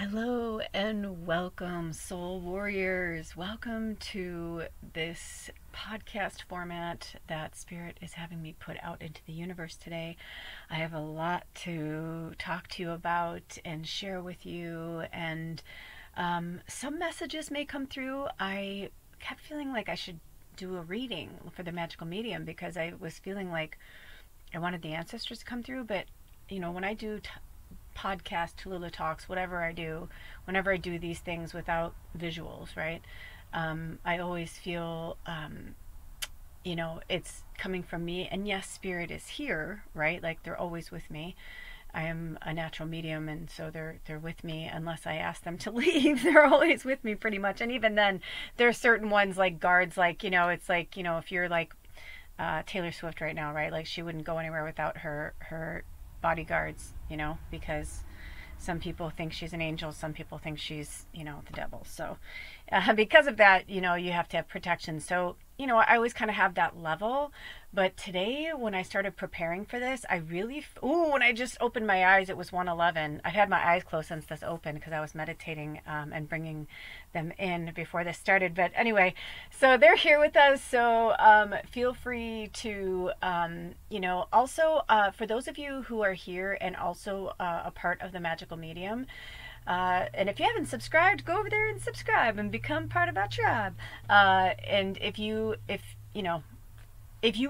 Hello and welcome, Soul Warriors. Welcome to this podcast format that Spirit is having me put out into the universe today. I have a lot to talk to you about and share with you, and some messages may come through. I kept feeling like I should do a reading for the magical medium because I was feeling like I wanted the ancestors to come through, but when I do podcast, Tallulah Talks, whatever I do, whenever I do these things without visuals, right? I always feel, it's coming from me. And yes, Spirit is here, right? Like they're always with me. I am a natural medium, and so they're with me unless I ask them to leave. They're always with me pretty much. And even then, there are certain ones like guards, like, it's like, if you're like Taylor Swift right now, right? Like she wouldn't go anywhere without her bodyguards, because some people think she's an angel, some people think she's, the devil. So because of that, you have to have protection. So, I always kind of have that level. But today, when I started preparing for this, I really, when I just opened my eyes, it was 1:11. I've had my eyes closed since this opened because I was meditating and bringing them in before this started. But anyway, so they're here with us. So feel free to, also for those of you who are here and also a part of the magical medium, and if you haven't subscribed, go over there and subscribe and become part of our tribe. And if you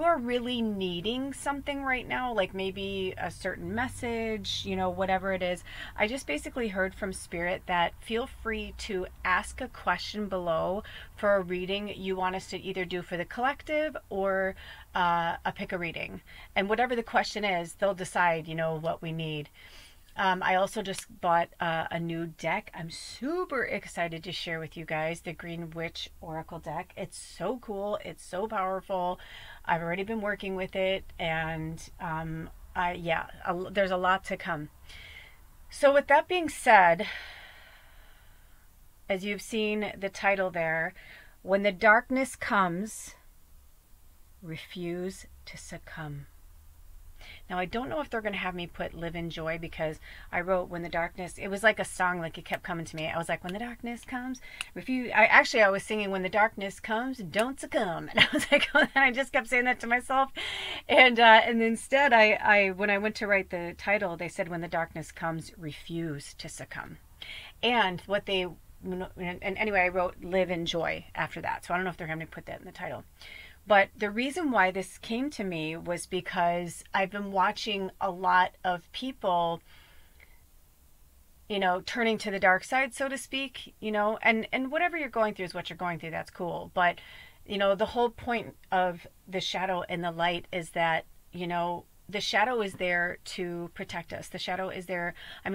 are really needing something right now, like maybe a certain message, whatever it is, I just basically heard from Spirit that feel free to ask a question below for a reading you want us to either do for the collective or a pick a reading. And whatever the question is, they'll decide, what we need. I also just bought a new deck. I'm super excited to share with you guys the Green Witch Oracle deck. It's so cool. It's so powerful. I've already been working with it, and there's a lot to come. So with that being said, as you've seen the title there, when the darkness comes, refuse to succumb. Now, I don't know if they're going to have me put live in joy, because I wrote when the darkness, it was like a song, like it kept coming to me. I was like, when the darkness comes, refuse. I was singing when the darkness comes, don't succumb. And I was like, oh, and I just kept saying that to myself. And instead, I when I went to write the title, they said, when the darkness comes, refuse to succumb. And anyway, I wrote live in joy after that. So I don't know if they're going to put that in the title. But the reason why this came to me was because I've been watching a lot of people, turning to the dark side, so to speak, and whatever you're going through is what you're going through. That's cool. But, the whole point of the shadow and the light is that, the shadow is there to protect us. The shadow is there. I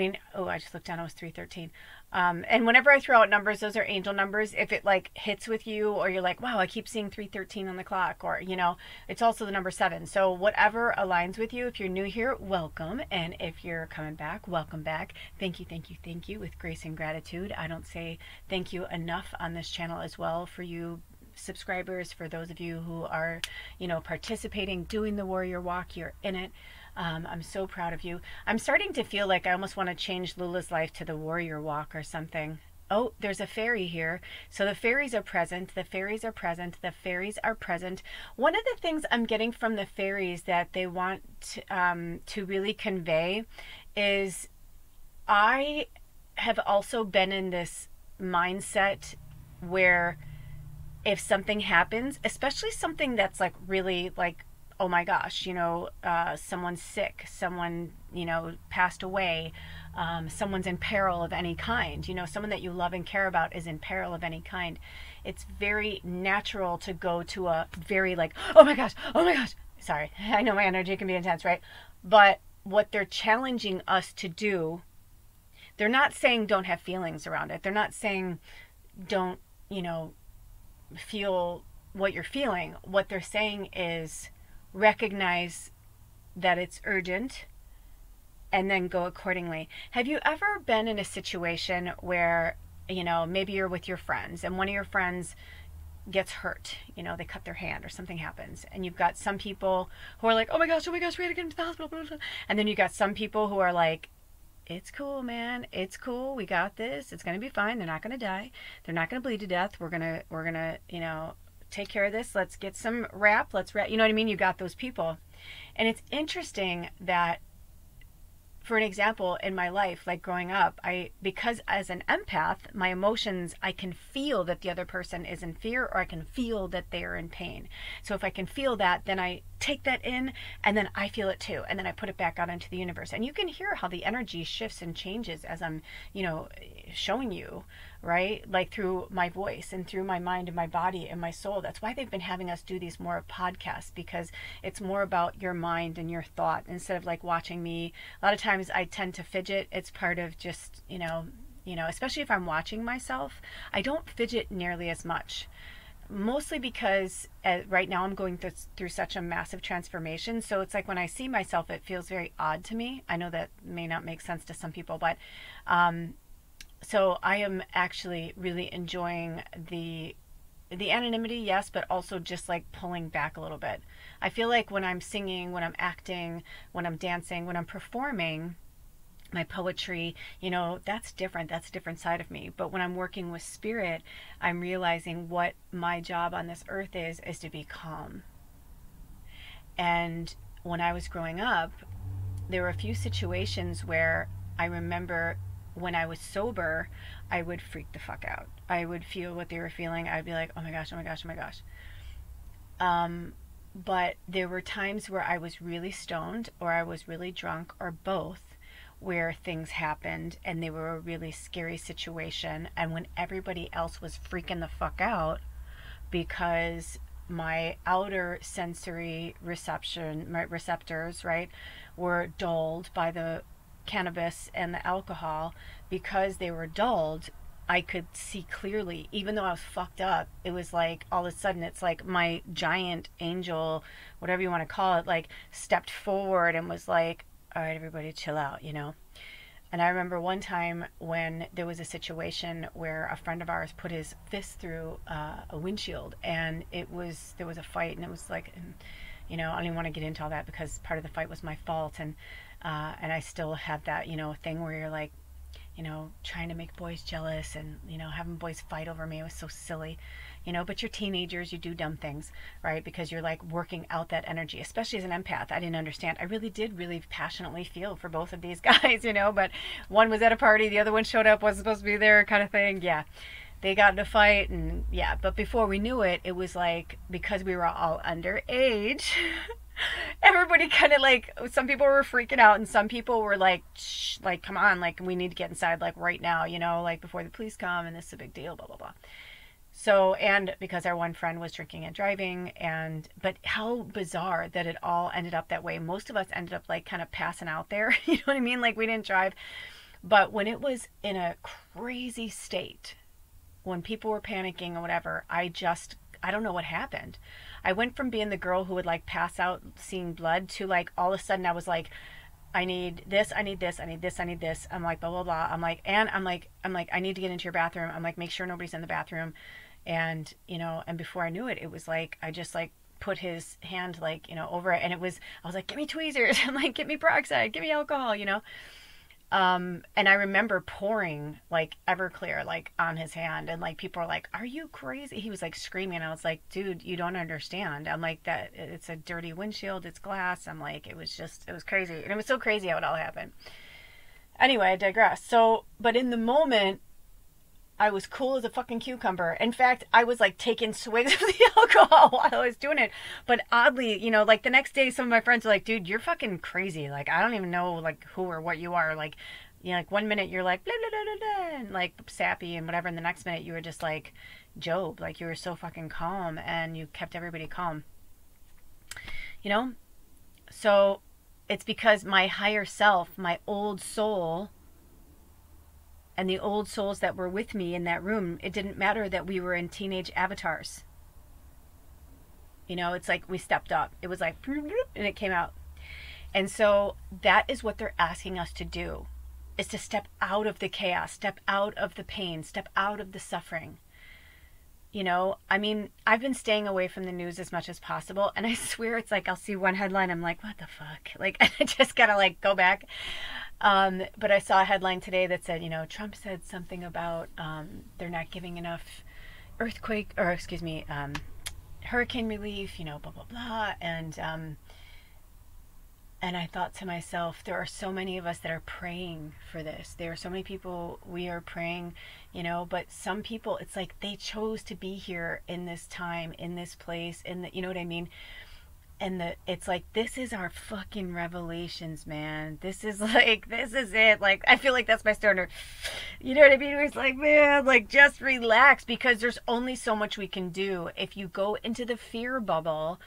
just looked down. It was 313. And whenever I throw out numbers, those are angel numbers. If it like hits with you, or you're like, wow, I keep seeing 313 on the clock, or, it's also the number 7. So whatever aligns with you. If you're new here, welcome. And if you're coming back, welcome back. Thank you, thank you, thank you, with grace and gratitude. I don't say thank you enough on this channel as well for you subscribers, for those of you who are participating, doing the warrior walk. You're in it. I'm so proud of you. I'm starting to feel like I almost want to change Lula's life to the warrior walk or something. Oh, there's a fairy here. So the fairies are present. The fairies are present. The fairies are present. One of the things I'm getting from the fairies that they want to really convey is, I have also been in this mindset where if something happens, especially something that's like really like, oh my gosh, someone's sick, someone, passed away, someone's in peril of any kind, someone that you love and care about is in peril of any kind. It's very natural to go to a very like, oh my gosh, sorry. I know my energy can be intense, right? But what they're challenging us to do, they're not saying don't have feelings around it. They're not saying don't, feel what you're feeling. What they're saying is recognize that it's urgent and then go accordingly. Have you ever been in a situation where, maybe you're with your friends and one of your friends gets hurt, they cut their hand or something happens, and you've got some people who are like, oh my gosh, we gotta get into the hospital, and then you got some people who are like, it's cool, man. It's cool. We got this. It's going to be fine. They're not going to die. They're not going to bleed to death. We're going to, take care of this. Let's get some wrap. Let's wrap. You know what I mean? You got those people. And it's interesting that, for an example, in my life, like growing up, because as an empath, my emotions, I can feel that the other person is in fear, or I can feel that they are in pain. So if I can feel that, then I take that in, and then I feel it too, and then I put it back out into the universe. And you can hear how the energy shifts and changes as I'm, showing you, right? Like through my voice and through my mind and my body and my soul. That's why they've been having us do these more podcasts, because it's more about your mind and your thought instead of like watching me. A lot of times I tend to fidget. It's part of just, especially if I'm watching myself, I don't fidget nearly as much. Mostly because right now I'm going through such a massive transformation. So it's like when I see myself, it feels very odd to me. I know that may not make sense to some people, but so I am actually really enjoying the anonymity, yes, but also just like pulling back a little bit. I feel like when I'm singing, when I'm acting, when I'm dancing, when I'm performing my poetry, that's different. That's a different side of me. But when I'm working with spirit, I'm realizing what my job on this earth is to be calm. And when I was growing up, there were a few situations where I remember when I was sober, I would freak the fuck out. I would feel what they were feeling. I'd be like, oh my gosh, oh my gosh, oh my gosh. But there were times where I was really stoned, or I was really drunk, or both, where things happened and they were a really scary situation. And when everybody else was freaking the fuck out because my outer sensory my receptors, right, were dulled by the cannabis and the alcohol, because they were dulled, I could see clearly. Even though I was fucked up, it was like all of a sudden it's like my giant angel, whatever you want to call it, like stepped forward and was like, all right, everybody chill out, And I remember one time when there was a situation where a friend of ours put his fist through a windshield, and there was a fight, and it was like, I don't even want to get into all that because part of the fight was my fault, and I still have that, thing where you're like, trying to make boys jealous and, having boys fight over me. It was so silly, but you're teenagers, you do dumb things, right? Because you're like working out that energy, especially as an empath. I didn't understand. I really did passionately feel for both of these guys, but one was at a party, the other one showed up, wasn't supposed to be there, kind of thing. Yeah. They got in a fight, and yeah, but before we knew it, it was like, because we were all underage, everybody kind of like, some people were freaking out, and some people were like, shh, like, come on, like, we need to get inside, like, right now, like, before the police come, and this is a big deal, blah, blah, blah. So, and because our one friend was drinking and driving, but how bizarre that it all ended up that way. Most of us ended up, like, kind of passing out there, you know what I mean? Like, we didn't drive. But when it was in a crazy state, when people were panicking or whatever, I don't know what happened. I went from being the girl who would like pass out seeing blood to like all of a sudden I was like, I need this, I need this, I need this, I need this. I'm like, blah, blah, blah. I'm like, I need to get into your bathroom. I'm like, make sure nobody's in the bathroom. And, and before I knew it, it was like, I just like put his hand like, over it. And I was like, give me tweezers. I'm like, give me peroxide, give me alcohol, And I remember pouring like Everclear like on his hand, and like people were like, are you crazy? He was like screaming. I was like, dude, you don't understand. I'm like, that it's a dirty windshield, it's glass. I'm like, it was crazy. And it was so crazy how it all happened. Anyway, I digress. So, but in the moment, I was cool as a fucking cucumber. In fact, I was like taking swigs of the alcohol while I was doing it. But oddly, like the next day, some of my friends were like, dude, you're fucking crazy. Like, I don't even know like who or what you are. Like, like 1 minute you're like, blah, blah, blah, blah, blah, and like sappy and whatever. And the next minute you were just like Job. Like you were so fucking calm, and you kept everybody calm. So it's because my higher self, my old soul, and the old souls that were with me in that room, it didn't matter that we were in teenage avatars. It's like we stepped up. It was like, and it came out. And so that is what they're asking us to do, is to step out of the chaos, step out of the pain, step out of the suffering. You know, I mean, I've been staying away from the news as much as possible, and I swear it's like I'll see one headline, I'm like, what the fuck? Like, I just gotta like go back. But I saw a headline today that said, you know, Trump said something about they're not giving enough earthquake, or excuse me, hurricane relief, you know, blah blah blah, and I thought to myself, there are so many of us that are praying for this. There are so many people we are praying, you know, but some people, it's like they chose to be here in this time, in this place, in the, you know what I mean? And it's like, this is our fucking revelations, man. This is like, this is it. Like, I feel like that's my stoner. You know what I mean? It's like, man, like, just relax, because there's only so much we can do. If you go into the fear bubble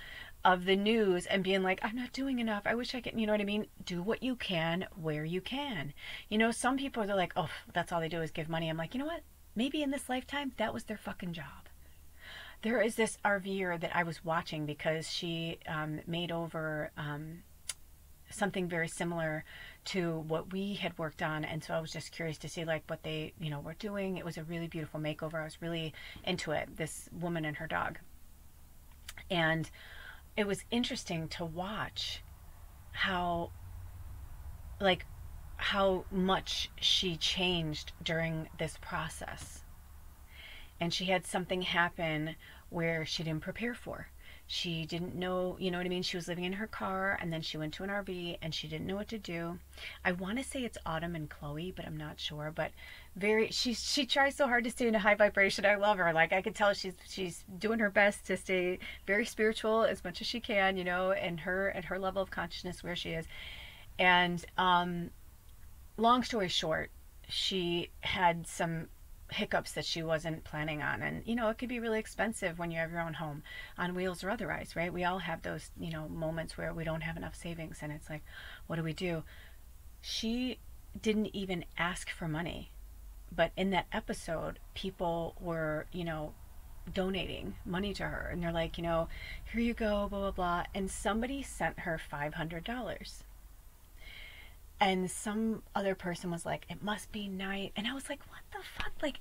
of the news and being like, I'm not doing enough, I wish I could, you know what I mean? Do what you can where you can. You know, some people, they're like, oh, that's all they do is give money. I'm like, you know what? Maybe in this lifetime, that was their fucking job. There is this RVer that I was watching because she made over something very similar to what we had worked on, and so I was just curious to see like what they, you know, were doing. It was a really beautiful makeover. I was really into it, this woman and her dog. And it was interesting to watch how, like, how much she changed during this process. And she had something happen where she didn't prepare for. She didn't know, you know what I mean? She was living in her car, and then she went to an RV, and she didn't know what to do. I want to say it's Autumn and Chloe, but I'm not sure. But she tries so hard to stay in a high vibration. I love her. Like, I could tell she's doing her best to stay very spiritual as much as she can, you know, and at her level of consciousness where she is. And long story short, she had some hiccups that she wasn't planning on, and you know, it could be really expensive when you have your own home on wheels or otherwise, right? We all have those, you know, moments where we don't have enough savings, and it's like, what do? She didn't even ask for money, but in that episode, people were, you know, donating money to her, and they're like, you know, here you go, blah blah blah, and somebody sent her $500. And some other person was like, it must be nice. And I was like, what the fuck? Like,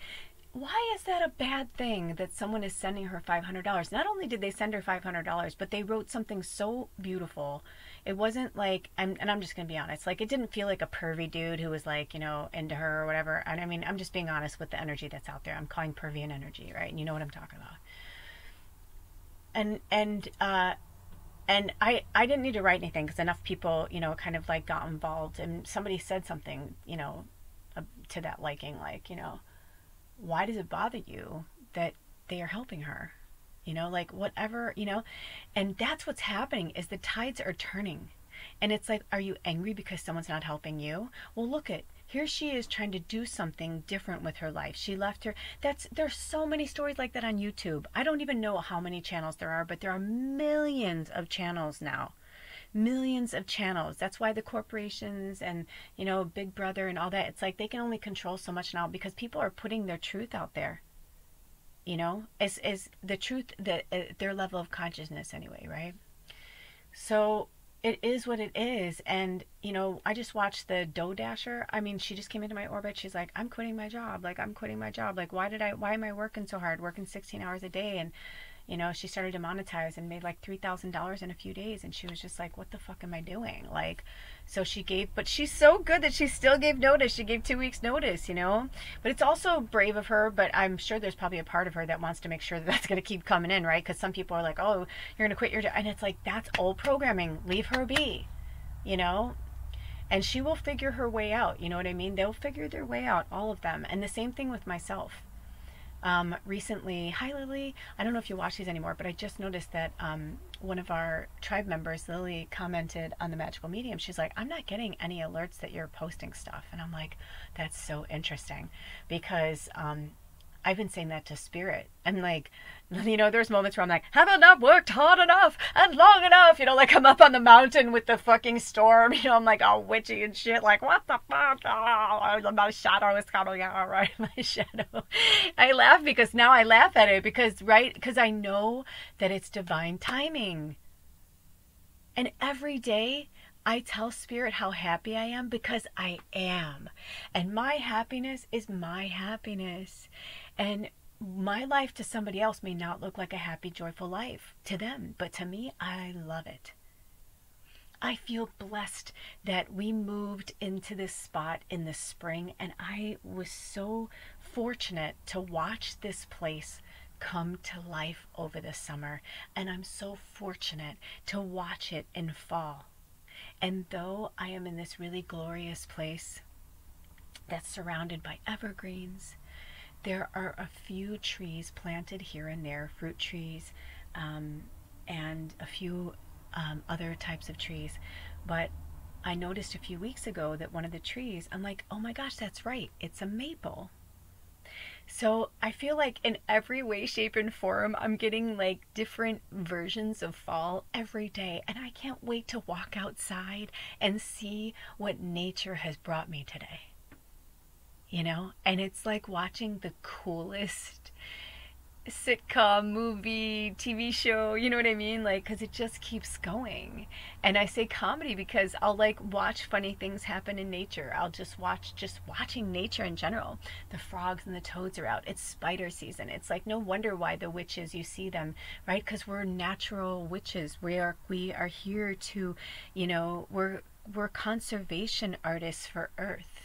why is that a bad thing that someone is sending her $500? Not only did they send her $500, but they wrote something so beautiful. It wasn't like, and I'm just going to be honest, like, it didn't feel like a pervy dude who was like, you know, into her or whatever. And I mean, I'm just being honest with the energy that's out there. I'm calling pervy an energy, right? And you know what I'm talking about. And I didn't need to write anything because enough people, you know, kind of like got involved, and somebody said something, you know, to that liking, like, you know, why does it bother you that they are helping her? You know, like, whatever, you know, and that's what's happening, is the tides are turning. And it's like, are you angry because someone's not helping you? Well, look at, here she is trying to do something different with her life. She left her, there's so many stories like that on YouTube. I don't even know how many channels there are, but there are millions of channels now. Millions of channels. That's why the corporations and, you know, Big Brother and all that, it's like they can only control so much now because people are putting their truth out there. You know, is the truth, their level of consciousness anyway, right? So it is what it is. And, you know, I just watched the Dough Dasher. I mean, she just came into my orbit. She's like, I'm quitting my job. Like, I'm quitting my job. Like, why am I working so hard, working 16 hours a day? And, you know, she started to monetize and made like $3,000 in a few days. And she was just like, what the fuck am I doing? Like, so she gave, but she's so good that she still gave notice. She gave 2 weeks notice, you know, but it's also brave of her. But I'm sure there's probably a part of her that wants to make sure that that's going to keep coming in, right? Because some people are like, oh, you're going to quit your job. And it's like, that's old programming. Leave her be, you know? And she will figure her way out. You know what I mean? They'll figure their way out, all of them. And the same thing with myself. Recently, hi Lily, I don't know if you watch these anymore, but I just noticed that one of our tribe members, Lily, commented on the Magical Medium. She's like, I'm not getting any alerts that you're posting stuff. And I'm like, that's so interesting, because I've been saying that to Spirit. And like, you know, there's moments where I'm like, have I not worked hard enough and long enough? You know, like I'm up on the mountain with the fucking storm. You know, I'm like all witchy and shit. Like, what the fuck? Oh, my shadow is coming out, right? My shadow. I laugh because now I laugh at it because, right? Because I know that it's divine timing. And every day I tell Spirit how happy I am, because I am. And my happiness is my happiness. And my life to somebody else may not look like a happy, joyful life to them, but to me, I love it. I feel blessed that we moved into this spot in the spring, and I was so fortunate to watch this place come to life over the summer, and I'm so fortunate to watch it in fall. And though I am in this really glorious place that's surrounded by evergreens, there are a few trees planted here and there, fruit trees, and a few other types of trees. But I noticed a few weeks ago that one of the trees, I'm like, oh my gosh, that's right, it's a maple. So I feel like in every way, shape, and form, I'm getting like different versions of fall every day. And I can't wait to walk outside and see what nature has brought me today. You know? And it's like watching the coolest sitcom, movie, TV show, you know what I mean? Like, because it just keeps going. And I say comedy because I'll like watch funny things happen in nature. I'll just watching nature in general. The frogs and the toads are out. It's spider season. It's like no wonder why the witches, you see them, right? Because we're natural witches. We are here to, you know, we're conservation artists for Earth.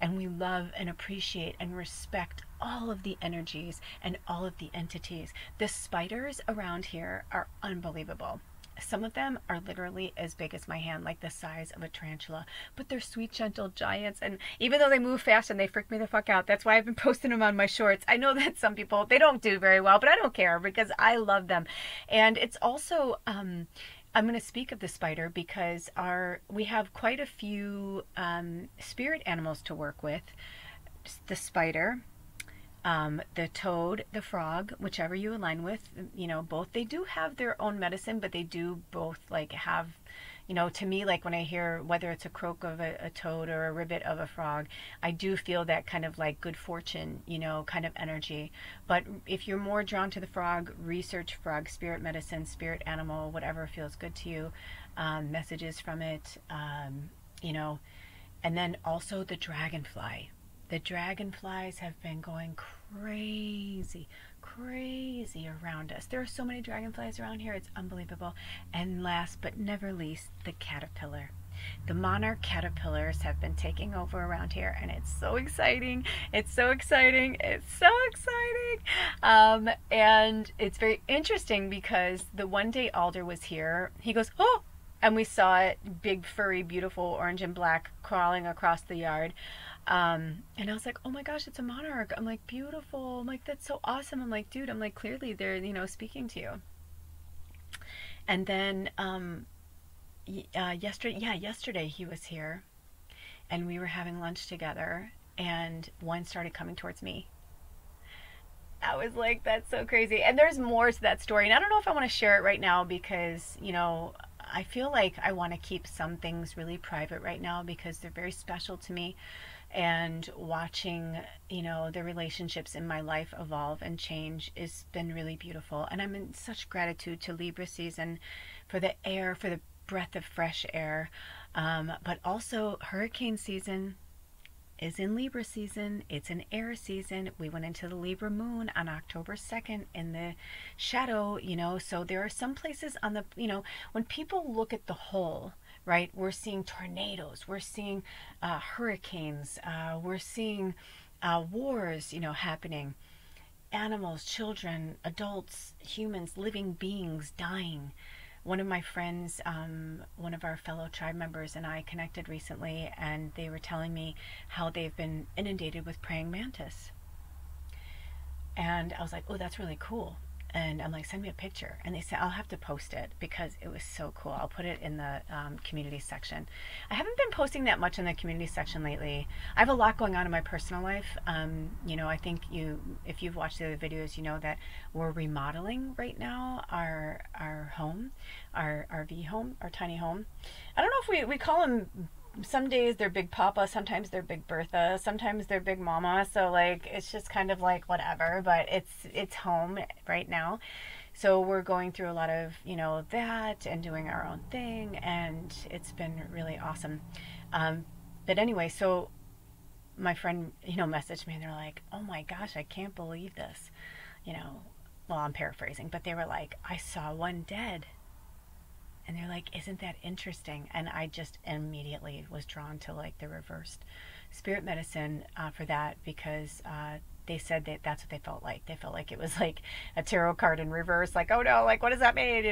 And we love and appreciate and respect all of the energies and all of the entities. The spiders around here are unbelievable. Some of them are literally as big as my hand, like the size of a tarantula, but they're sweet, gentle giants. And even though they move fast and they freak me the fuck out, that's why I've been posting them on my shorts. I know that some people, they don't do very well, but I don't care because I love them. And it's also, I'm going to speak of the spider because we have quite a few spirit animals to work with. The spider, the toad, the frog, whichever you align with, you know, both, they do have their own medicine, but they do both like have, you know, to me, like when I hear whether it's a croak of a toad or a ribbit of a frog, I do feel that kind of like good fortune, you know, kind of energy. But if you're more drawn to the frog, research frog, spirit medicine, spirit animal, whatever feels good to you, messages from it, you know, and then also the dragonfly. The dragonflies have been going crazy, crazy around us. There are so many dragonflies around here, it's unbelievable. And last but never least, the caterpillar. The monarch caterpillars have been taking over around here, and it's so exciting. It's so exciting. It's so exciting. And it's very interesting because the one day Alder was here, he goes, oh, and we saw it, big, furry, beautiful, orange and black, crawling across the yard. And I was like, oh my gosh, it's a monarch. I'm like, beautiful. I'm like, that's so awesome. I'm like, dude, I'm like, clearly they're, you know, speaking to you. And then yesterday he was here and we were having lunch together and one started coming towards me. I was like, that's so crazy. And there's more to that story. And I don't know if I want to share it right now because, you know, I feel like I want to keep some things really private right now because they're very special to me. And watching, you know, the relationships in my life evolve and change has been really beautiful. And I'm in such gratitude to Libra season for the air, for the breath of fresh air. But also hurricane season is in Libra season. It's an air season. We went into the Libra moon on October 2nd in the shadow, you know, so there are some places on the, you know, when people look at the whole, right, we're seeing tornadoes, we're seeing hurricanes, we're seeing wars, you know, happening, animals, children, adults, humans, living beings dying. One of my friends, one of our fellow tribe members and I connected recently, and they were telling me how they've been inundated with praying mantis. And I was like, oh, that's really cool. And I'm like, send me a picture. And they said, I'll have to post it because it was so cool. I'll put it in the community section. I haven't been posting that much in the community section lately. I have a lot going on in my personal life. You know, I think if you've watched the other videos, you know that we're remodeling right now our home, our RV home, our tiny home. I don't know if we call them, some days they're Big Papa, sometimes they're Big Bertha, sometimes they're Big Mama, so like it's just kind of like whatever, but it's home right now. So we're going through a lot of, you know, that and doing our own thing, and it's been really awesome. But anyway, so my friend, messaged me and they're like, oh my gosh, I can't believe this. You know, well, I'm paraphrasing, but they were like, I saw one dead. And they're like, isn't that interesting? And I just immediately was drawn to like the reversed spirit medicine for that, because they said that that's what they felt like. They felt like it was like a tarot card in reverse, like, oh no, like what does that mean,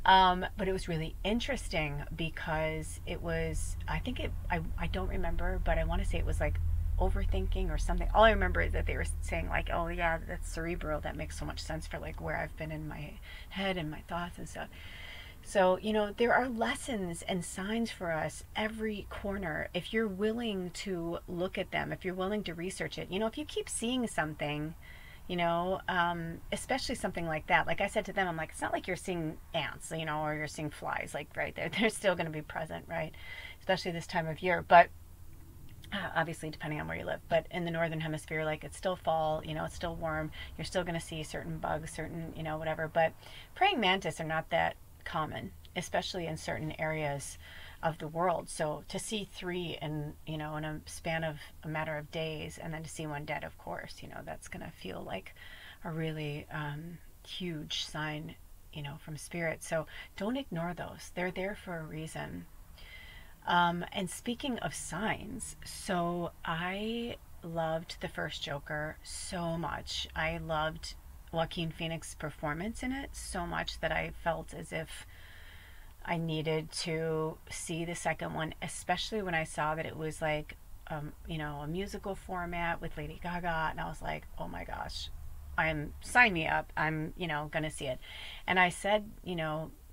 But it was really interesting because it was, I think I don't remember, but I want to say it was like overthinking or something. All I remember is that they were saying like, oh yeah, that's cerebral. That makes so much sense for like where I've been in my head and my thoughts and stuff. So, there are lessons and signs for us every corner if you're willing to look at them, if you're willing to research it. If you keep seeing something, especially something like that, like I said to them, I'm like, it's not like you're seeing ants, or you're seeing flies, like right there. They're still going to be present, right? Especially this time of year. But obviously depending on where you live, but in the northern hemisphere, like it's still fall, it's still warm, you're still going to see certain bugs, certain whatever. But praying mantis are not that common, especially in certain areas of the world. So to see three in a span of a matter of days, and then to see one dead, of course, that's going to feel like a really huge sign, from spirit. So don't ignore those. They're there for a reason. And speaking of signs, so I loved the first Joker so much. I loved Joaquin Phoenix's performance in it so much that I felt as if I needed to see the second one, especially when I saw that it was like, a musical format with Lady Gaga, and I was like, oh my gosh, sign me up. I'm, gonna see it. And I said,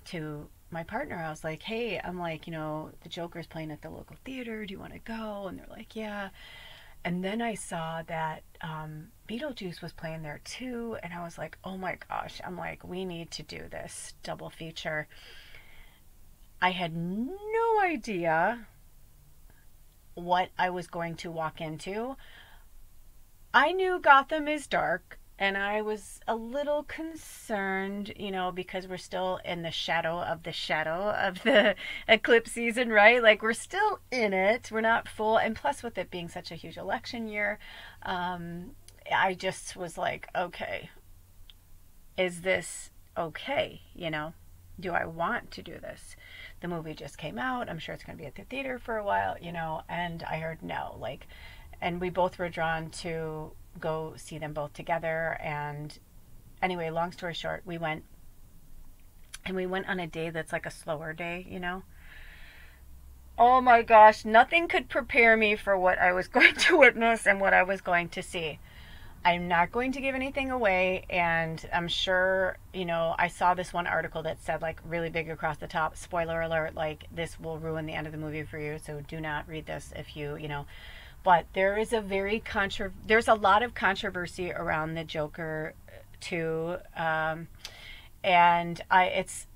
to my partner, I was like, hey, I'm like, the Joker's playing at the local theater. Do you want to go? And they're like, yeah. And then I saw that Beetlejuice was playing there too. And I was like, oh my gosh. I'm like, we need to do this double feature. I had no idea what I was going to walk into. I knew Gotham is dark, and I was a little concerned, because we're still in the shadow of the eclipse season, right? Like we're still in it. We're not full. And plus with it being such a huge election year, I just was like, okay, is this okay? Do I want to do this? The movie just came out. I'm sure it's going to be at the theater for a while, and I heard no, and we both were drawn to go see them both together. And anyway, long story short, we went on a day that's like a slower day, Oh my gosh, nothing could prepare me for what I was going to witness and what I was going to see. I'm not going to give anything away, and I'm sure, I saw this one article that said like really big across the top, spoiler alert, like this will ruin the end of the movie for you, so do not read this if you, but there is there's a lot of controversy around the Joker too, and it's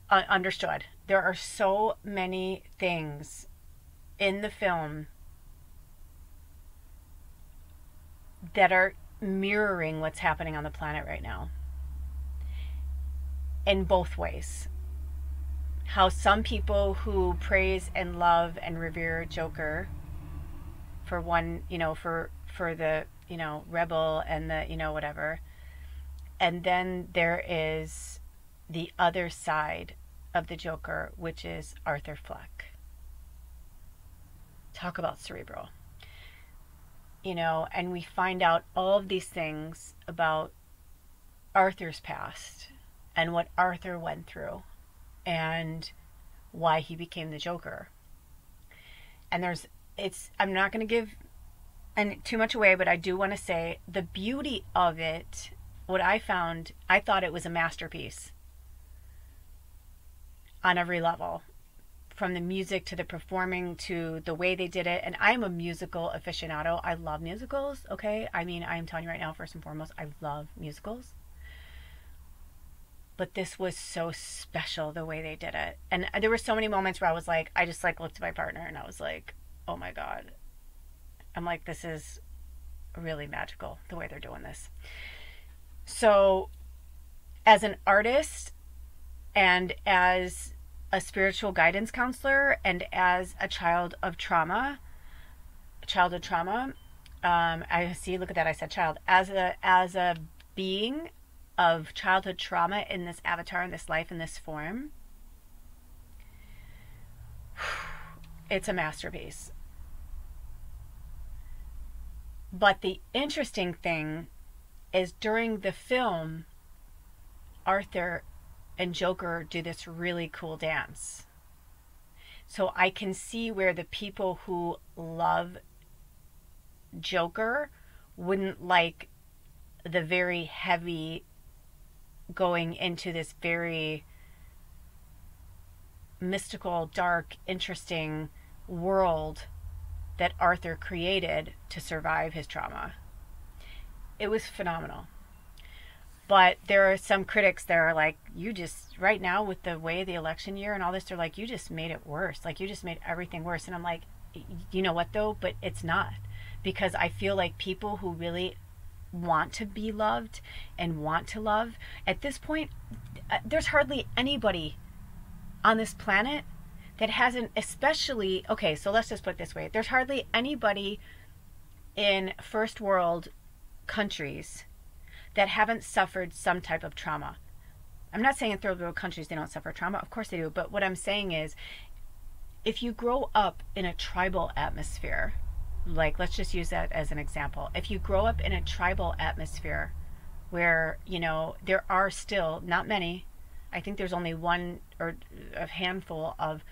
understood. There are so many things in the film that are mirroring what's happening on the planet right now in both ways. How some people who praise and love and revere Joker for one, for the, rebel and the, whatever. And then there is the other side of the Joker, which is Arthur Fleck. Talk about cerebral. And we find out all of these things about Arthur's past and what Arthur went through and why he became the Joker. And I'm not going to give too much away, but I do want to say the beauty of it, what I found, I thought it was a masterpiece on every level. From the music to the performing to the way they did it. And I'm a musical aficionado. I love musicals, okay? I mean, I'm telling you right now, first and foremost, I love musicals. But this was so special the way they did it. And there were so many moments where I was like, I just like looked at my partner and I was like, oh my God. I'm like, this is really magical the way they're doing this. So as an artist and as a spiritual guidance counselor and as a childhood trauma, I see, look at that, I said child. As a being of childhood trauma in this avatar, in this life, in this form, it's a masterpiece. But the interesting thing is during the film, Arthur and Joker do this really cool dance. So I can see where the people who love Joker wouldn't like the very heavy going into this very mystical, dark, interesting world that Arthur created to survive his trauma. It was phenomenal. But there are some critics that are like, you just, right now with the way the election year and all this, they're like, you just made it worse. Like, you just made everything worse. And I'm like, you know what though? But it's not. Because I feel like people who really want to be loved and want to love, at this point, there's hardly anybody on this planet that hasn't, especially, okay, so let's just put it this way. There's hardly anybody in first world countries that haven't suffered some type of trauma. I'm not saying in third world countries they don't suffer trauma. Of course they do. But what I'm saying is, if you grow up in a tribal atmosphere, like let's just use that as an example. If you grow up in a tribal atmosphere where, you know, there are still not many, I think there's only one or a handful of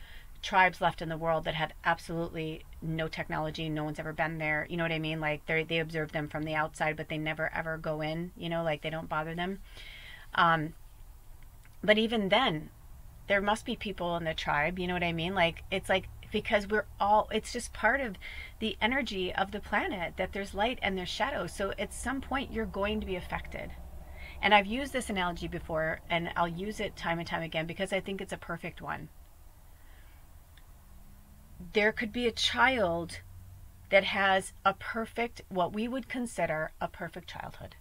tribes left in the world that have absolutely no technology. No one's ever been there. You know what I mean? Like they observe them from the outside, but they never ever go in, you know, like they don't bother them. But even then, there must be people in the tribe, you know what I mean? Like, it's like, because we're all, it's just part of the energy of the planet that there's light and there's shadow. So at some point you're going to be affected. And I've used this analogy before, and I'll use it time and time again because I think it's a perfect one. There could be a child that has a perfect, what we would consider a perfect childhood.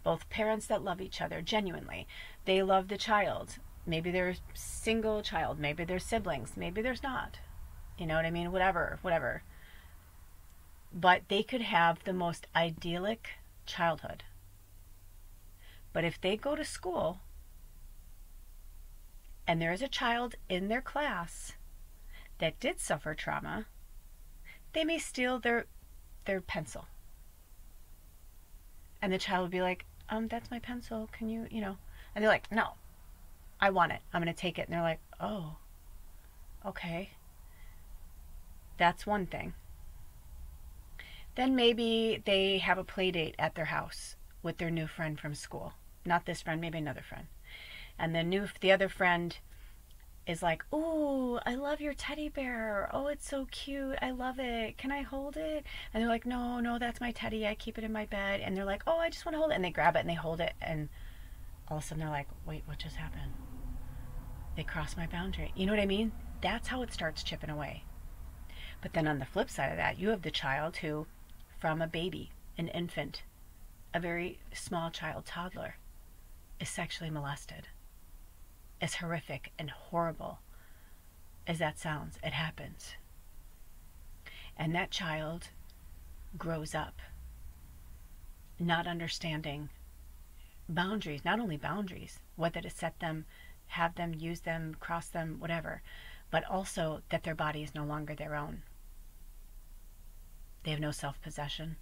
Both parents that love each other genuinely. They love the child. Maybe they're single child. Maybe they're siblings. Maybe there's not. You know what I mean? Whatever. But they could have the most idyllic childhood. But if they go to school and there is a child in their class that did suffer trauma, they may steal their pencil. And the child would be like, that's my pencil. Can you, you know? And they're like, no, I want it. I'm going to take it. And they're like, oh, okay. That's one thing. Then maybe they have a play date at their house with their new friend from school. Not this friend, maybe another friend. And the other friend is like, ooh, I love your teddy bear. Oh, it's so cute. I love it. Can I hold it? And they're like, no, that's my teddy. I keep it in my bed. And they're like, oh, I just want to hold it. And they grab it and they hold it. And all of a sudden they're like, wait, what just happened? They crossed my boundary. You know what I mean? That's how it starts chipping away. But then on the flip side of that, you have the child who, from a baby, an infant, a very small child, toddler, is sexually molested. As horrific and horrible as that sounds, it happens. And that child grows up not understanding boundaries, not only boundaries, whether to set them, have them, use them, cross them, whatever, but also that their body is no longer their own. They have no self-possession.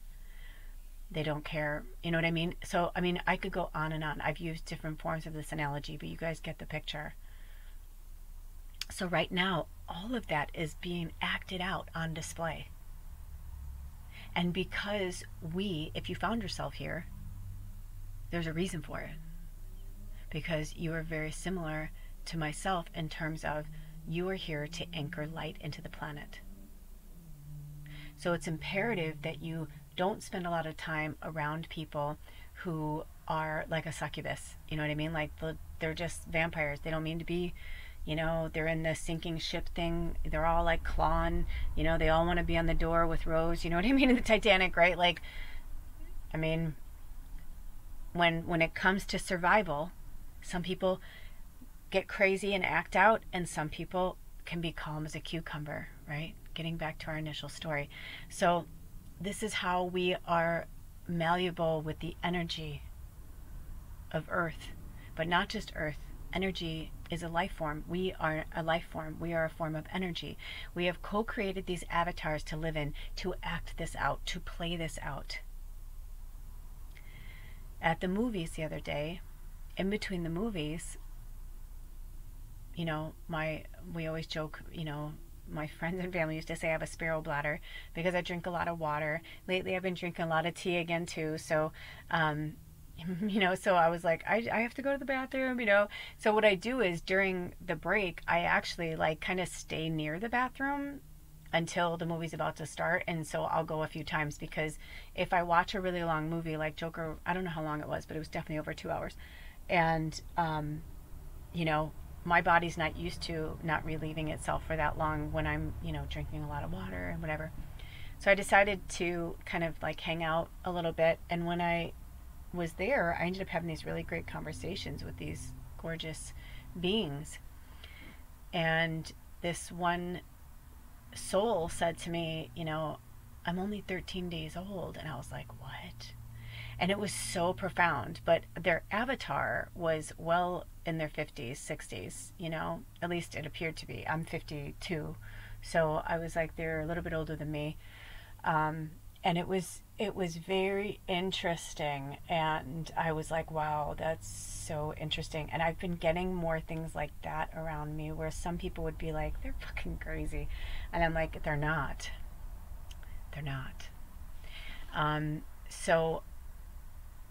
They don't care. You know what I mean? So, I mean, I could go on and on. I've used different forms of this analogy, but you guys get the picture. So right now, all of that is being acted out on display. And because if you found yourself here, there's a reason for it. Because you are very similar to myself in terms of you are here to anchor light into the planet. So it's imperative that you don't spend a lot of time around people who are like a succubus. You know what I mean? Like they're just vampires. They don't mean to be, you know, they're in the sinking ship thing. They're all like clawing, you know, they all want to be on the door with Rose. You know what I mean? In the Titanic, right? Like, I mean, when it comes to survival, some people get crazy and act out, and some people can be calm as a cucumber, right? Getting back to our initial story. So this is how we are malleable with the energy of Earth, but not just Earth. Energy is a life form. We are a life form. We are a form of energy. We have co-created these avatars to live in, to act this out, to play this out. At the movies the other day, in between the movies, you know, we always joke, you know, my friends and family used to say I have a sparrow bladder because I drink a lot of water. Lately I've been drinking a lot of tea again too. So, you know, so I was like, I have to go to the bathroom, you know. So what I do is during the break, I actually like kind of stay near the bathroom until the movie's about to start. And so I'll go a few times, because if I watch a really long movie like Joker, I don't know how long it was, but it was definitely over 2 hours. And, you know, my body's not used to not relieving itself for that long when I'm, you know, drinking a lot of water and whatever. So I decided to kind of like hang out a little bit. And when I was there, I ended up having these really great conversations with these gorgeous beings. And this one soul said to me, you know, I'm only 13 days old. And I was like, what? And it was so profound. But their avatar was well in their 50s, 60s, you know, at least it appeared to be. I'm 52. So I was like, they're a little bit older than me. And it was very interesting. And I was like, wow, that's so interesting. And I've been getting more things like that around me, where some people would be like, they're fucking crazy. And I'm like, they're not. They're not. So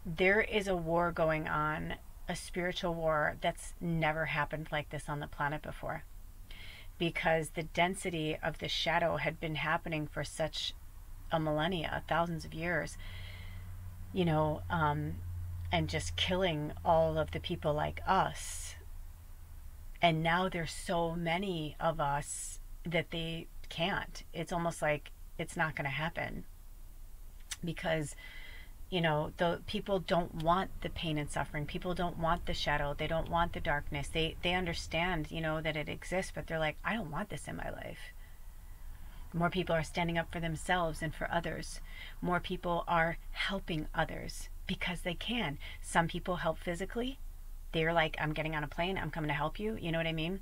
there is a war going on, a spiritual war that's never happened like this on the planet before, because the density of the shadow had been happening for such a millennia, thousands of years, you know, and just killing all of the people like us. And now there's so many of us that they can't. It's almost like it's not going to happen, because, you know, the people don't want the pain and suffering. People don't want the shadow. They don't want the darkness. They understand, you know, that it exists, but they're like, I don't want this in my life. More people are standing up for themselves and for others. More people are helping others because they can. Some people help physically. They're like, I'm getting on a plane, I'm coming to help you. You know what I mean?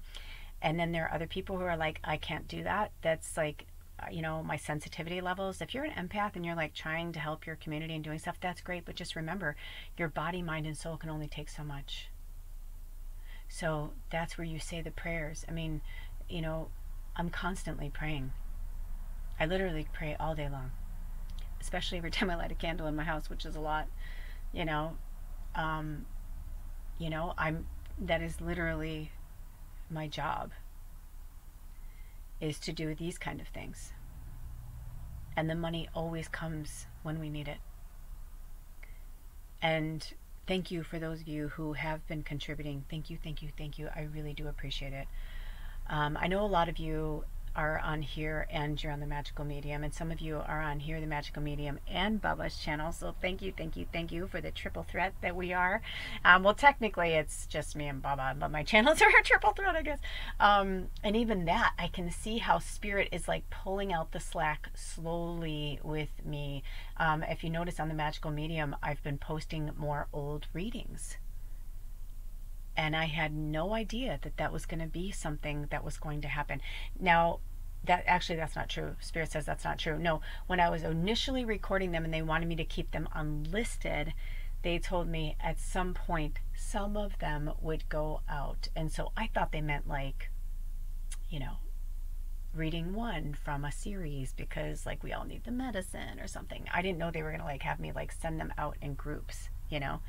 And then there are other people who are like, I can't do that. That's like, you know, my sensitivity levels. If you're an empath and you're like trying to help your community and doing stuff, that's great. But just remember, your body, mind, and soul can only take so much. So that's where you say the prayers. I mean, you know, I'm constantly praying. I literally pray all day long, especially every time I light a candle in my house, which is a lot, you know. You know, that is literally my job, is to do these kind of things. And the money always comes when we need it. And thank you for those of you who have been contributing. Thank you, thank you, thank you. I really do appreciate it. I know a lot of you are on here and you're on the Magical Medium, and some of you are on here, the Magical Medium and Bubba's channel. So thank you, thank you, thank you for the triple threat that we are. Well, technically it's just me and Bubba, but my channels are a triple threat, I guess. And even that, I can see how Spirit is like pulling out the slack slowly with me. If you notice on the Magical Medium, I've been posting more old readings. And I had no idea that that was going to be something that was going to happen. Now, that's not true. Spirit says that's not true. No, when I was initially recording them and they wanted me to keep them unlisted, they told me at some point some of them would go out. And so I thought they meant like, you know, reading one from a series, because like we all need the medicine or something. I didn't know they were going to like have me like send them out in groups, you know.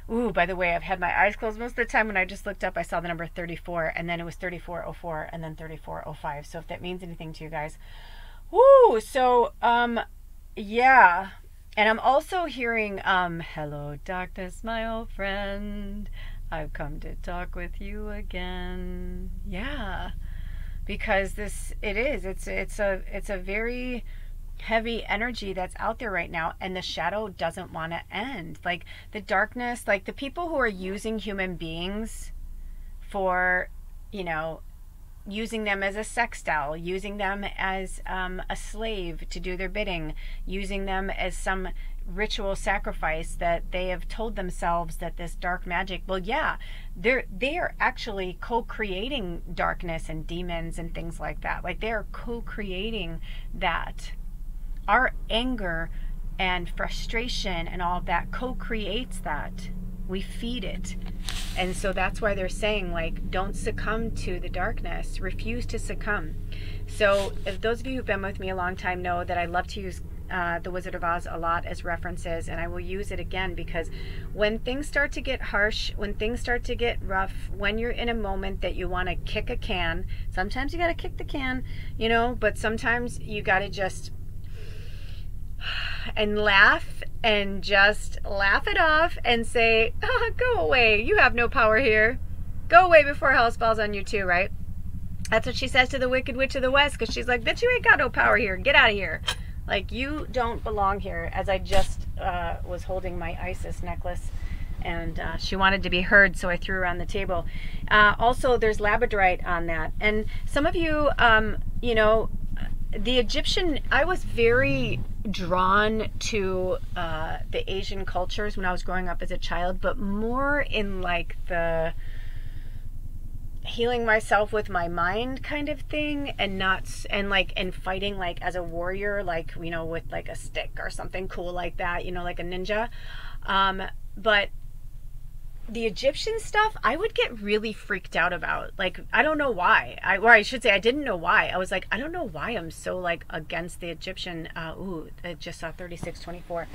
Ooh, by the way, I've had my eyes closed most of the time. When I just looked up, I saw the number 34, and then it was 3404, and then 3405. So if that means anything to you guys. Woo! So, yeah. And I'm also hearing, hello, darkness, my old friend. I've come to talk with you again. Yeah. Because it's a very heavy energy that's out there right now, and the shadow doesn't want to end. Like the darkness, like the people who are using human beings for, you know, using them as a sex doll, using them as a slave to do their bidding, using them as some ritual sacrifice that they have told themselves that this dark magic, well, yeah, they are actually co-creating darkness and demons and things like that. Like, they are co-creating that. Our anger and frustration and all of that co-creates that. We feed it. And so that's why they're saying, like, don't succumb to the darkness. Refuse to succumb. So if those of you who've been with me a long time know that I love to use The Wizard of Oz a lot as references, and I will use it again because when things start to get harsh, when things start to get rough, when you're in a moment that you want to kick a can, sometimes you got to kick the can, you know, but sometimes you got to just and laugh and just laugh it off and say, oh, go away, you have no power here, go away before house falls on you too, right? That's what she says to the Wicked Witch of the West, because she's like, bitch, you ain't got no power here, get out of here, like, you don't belong here. As I just was holding my Isis necklace, and she wanted to be heard, so I threw her on the table. Also, there's labradorite on that, and some of you, you know, the Egyptian, I was very drawn to the Asian cultures when I was growing up as a child, but more in like the healing myself with my mind kind of thing, and not, and like, and fighting like as a warrior, like, you know, with like a stick or something cool like that, you know, like a ninja. But the Egyptian stuff, I would get really freaked out about. Like, I don't know why. Or I should say, I didn't know why. I was like, I don't know why I'm so, like, against the Egyptian. Ooh, I just saw 3624.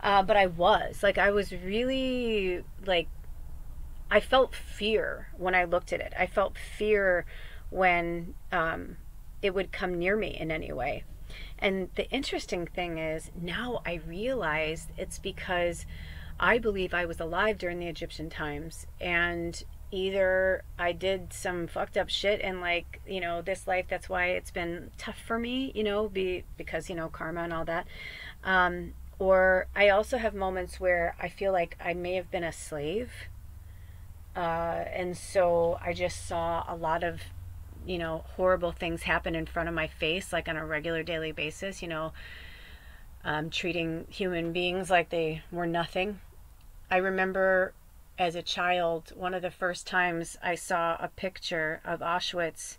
But I was. Like, I was really, like, I felt fear when I looked at it. I felt fear when it would come near me in any way. And the interesting thing is, now I realize it's because I believe I was alive during the Egyptian times, and either I did some fucked up shit in, like, you know, this life, that's why it's been tough for me, you know, because, you know, karma and all that. Or I also have moments where I feel like I may have been a slave. And so I just saw a lot of, you know, horrible things happen in front of my face, like on a regular daily basis, you know, treating human beings like they were nothing. I remember as a child, one of the first times I saw a picture of Auschwitz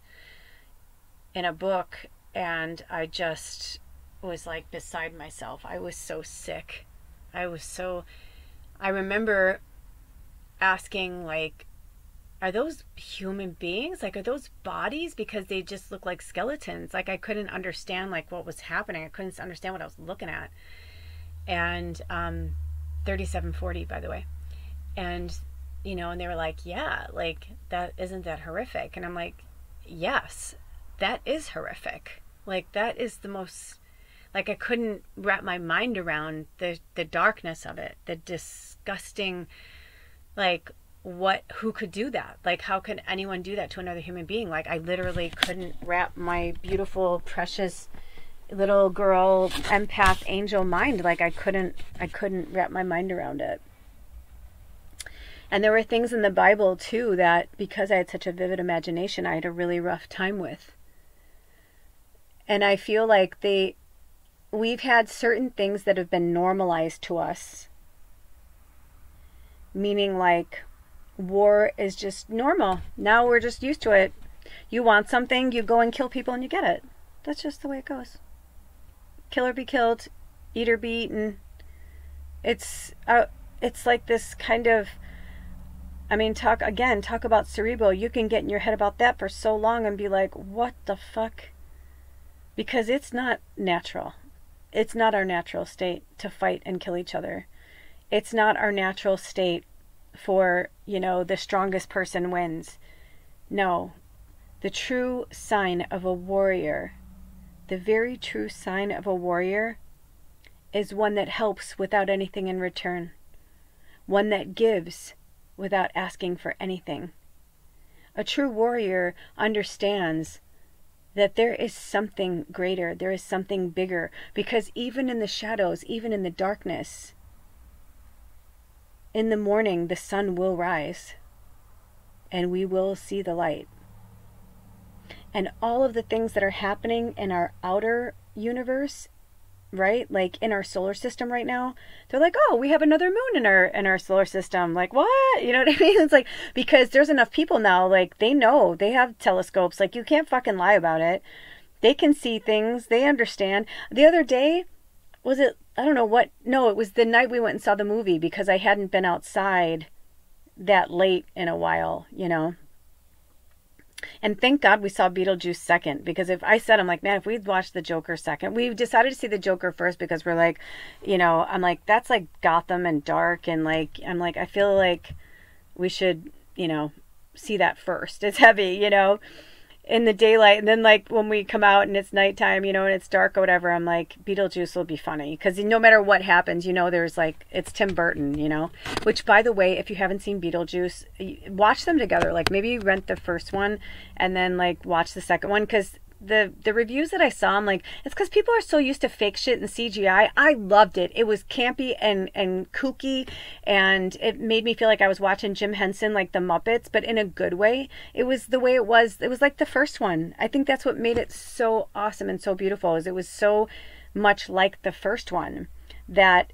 in a book, and I just was like beside myself. I was so sick. I remember asking, like, are those human beings? Like, are those bodies? Because they just look like skeletons. Like, I couldn't understand, like, what was happening. I couldn't understand what I was looking at. And 3740, by the way. And, you know, and they were like, yeah, like, that, isn't that horrific? And I'm like, yes, that is horrific. Like, that is the most, like, I couldn't wrap my mind around the darkness of it, the disgusting, like, who could do that? Like, how could anyone do that to another human being? Like, I literally couldn't wrap my beautiful, precious little girl empath angel mind. Like, I couldn't wrap my mind around it. And there were things in the Bible too that, because I had such a vivid imagination, I had a really rough time with. And I feel like we've had certain things that have been normalized to us, meaning like war is just normal. Now we're just used to it. You want something, you go and kill people and you get it. That's just the way it goes. Kill or be killed, eat or be eaten. It's like this kind of, I mean, talk about cerebral. You can get in your head about that for so long and be like, what the fuck? Because it's not natural. It's not our natural state to fight and kill each other. It's not our natural state for, you know, the strongest person wins. No. The true sign of a warrior, the very true sign of a warrior, is one that helps without anything in return. One that gives without asking for anything. A true warrior understands that there is something greater, there is something bigger, because even in the shadows, even in the darkness, in the morning the sun will rise and we will see the light. and all of the things that are happening in our outer universe, right? Like in our solar system right now, they're like, oh, we have another moon in our solar system. Like, what? You know what I mean? It's like, because there's enough people now, like they know, they have telescopes, like you can't fucking lie about it. They can see things, they understand. The other day, was it, I don't know what, no, it was the night we went and saw the movie, because I hadn't been outside that late in a while, you know. And thank God we saw Beetlejuice second, because if I said, I'm like, man, if we'd watched the Joker second, we decided to see the Joker first because we're like, you know, I'm like, that's like Gotham and dark, and like, I'm like, I feel like we should, you know, see that first. It's heavy, you know, in the daylight. And then like when we come out and it's nighttime, you know, and it's dark or whatever, I'm like, Beetlejuice will be funny, because no matter what happens, you know, there's like, it's Tim Burton, you know. Which, by the way, if you haven't seen Beetlejuice, watch them together. Like maybe rent the first one and then like watch the second one, because the reviews that I saw, I'm like, it's because people are so used to fake shit and CGI. I loved it. It was campy and kooky, and it made me feel like I was watching Jim Henson, like the Muppets, but in a good way. It was the way it was. It was like the first one. I think that's what made it so awesome and so beautiful, is it was so much like the first one that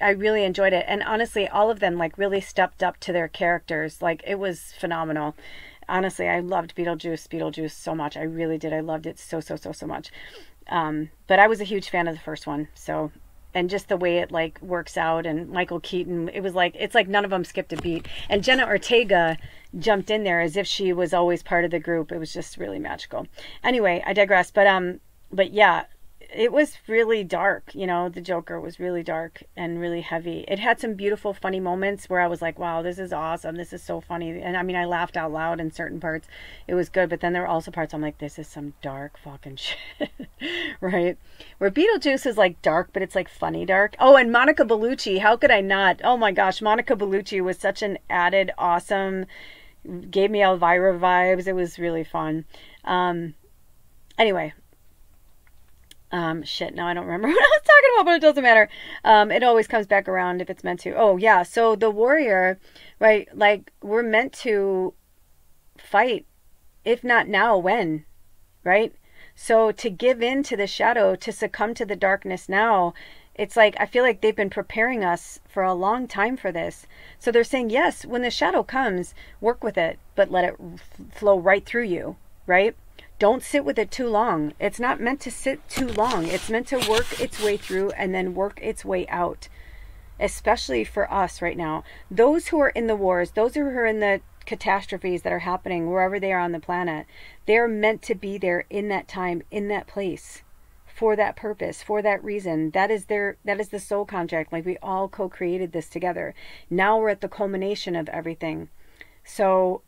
I really enjoyed it. And honestly, all of them like really stepped up to their characters. Like it was phenomenal. Honestly, I loved Beetlejuice so much. I really did. I loved it so much. But I was a huge fan of the first one. So, and just the way it like works out, and Michael Keaton, it was like, it's like none of them skipped a beat. And Jenna Ortega jumped in there as if she was always part of the group. It was just really magical. Anyway, I digress. But yeah, it was really dark. You know, the Joker was really dark and really heavy. It had some beautiful, funny moments where I was like, wow, this is awesome. This is so funny. And I mean, I laughed out loud in certain parts. It was good. But then there were also parts I'm like, this is some dark fucking shit. Right? Where Beetlejuice is like dark, but it's like funny dark. Oh, and Monica Bellucci. How could I not? Oh my gosh. Monica Bellucci was such an added awesome, gave me Elvira vibes. It was really fun. Anyway. Shit, now I don't remember what I was talking about, but it doesn't matter. It always comes back around if it's meant to. Oh, yeah. So the warrior, right? Like, we're meant to fight. If not now, when? Right? So to give in to the shadow, to succumb to the darkness now, it's like, I feel like they've been preparing us for a long time for this. So they're saying, yes, when the shadow comes, work with it, but let it flow right through you, right? Don't sit with it too long. It's not meant to sit too long. It's meant to work its way through and then work its way out. Especially for us right now. Those who are in the wars, those who are in the catastrophes that are happening wherever they are on the planet, they're meant to be there in that time, in that place, for that purpose, for that reason. That is the soul contract. Like, we all co-created this together. Now we're at the culmination of everything. So,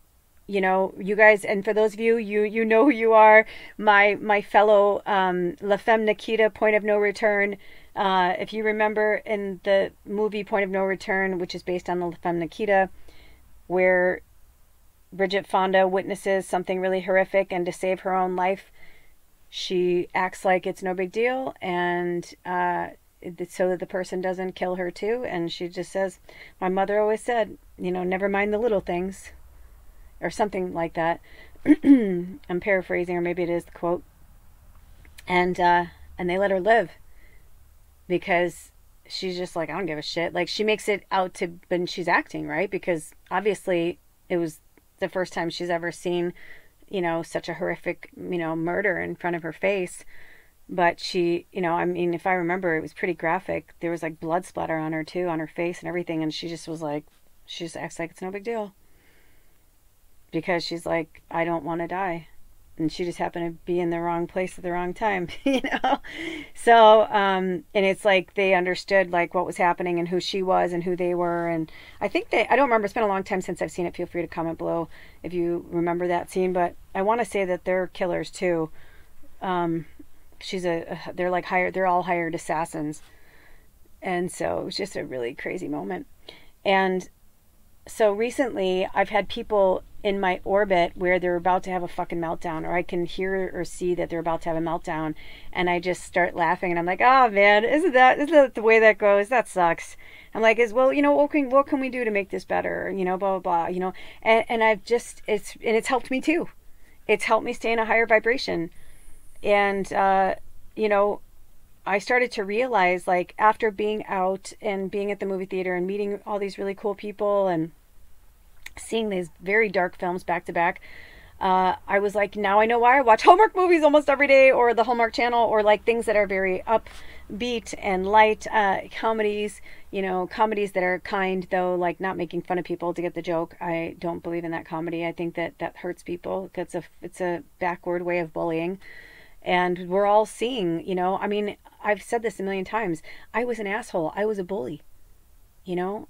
you know, you guys, and for those of you, you know who you are, my fellow La Femme Nikita, Point of No Return. If you remember in the movie Point of No Return, which is based on the La Femme Nikita, where Bridget Fonda witnesses something really horrific, and to save her own life, she acts like it's no big deal, and so that the person doesn't kill her too. And she just says, my mother always said, you know, never mind the little things. Or something like that. I'm paraphrasing, or maybe it is the quote. And they let her live, because she's just like, I don't give a shit. Like, she makes it out to, when she's acting, right? Because obviously it was the first time she's ever seen, you know, such a horrific, you know, murder in front of her face. But she, you know, I mean, if I remember, it was pretty graphic. There was like blood splatter on her too, on her face and everything. And she just was like, she just acts like it's no big deal. Because she's like, I don't want to die. And she just happened to be in the wrong place at the wrong time, you know? So, and it's like they understood like what was happening and who she was and who they were. And I think I don't remember, it's been a long time since I've seen it. Feel free to comment below if you remember that scene. But I want to say that they're killers too. They're like they're all hired assassins. And so it was just a really crazy moment. And so recently I've had people in my orbit where they're about to have a fucking meltdown, or I can hear or see that they're about to have a meltdown, and I just start laughing, and I'm like, oh man, isn't that the way that goes? That sucks. I'm like, well, you know, what can we do to make this better? You know, blah, blah, blah, you know, and I've just, it's helped me too. it's helped me stay in a higher vibration. And, you know, I started to realize, like, after being out and being at the movie theater and meeting all these really cool people and seeing these very dark films back to back, I was like, now I know why I watch Hallmark movies almost every day, or the Hallmark Channel, or like things that are very upbeat and light, comedies, you know, comedies that are kind, though, like not making fun of people to get the joke. I don't believe in that comedy. I think that that hurts people. It's a backward way of bullying. And we're all seeing, you know, I mean, I've said this a million times. I was an asshole. I was a bully, you know.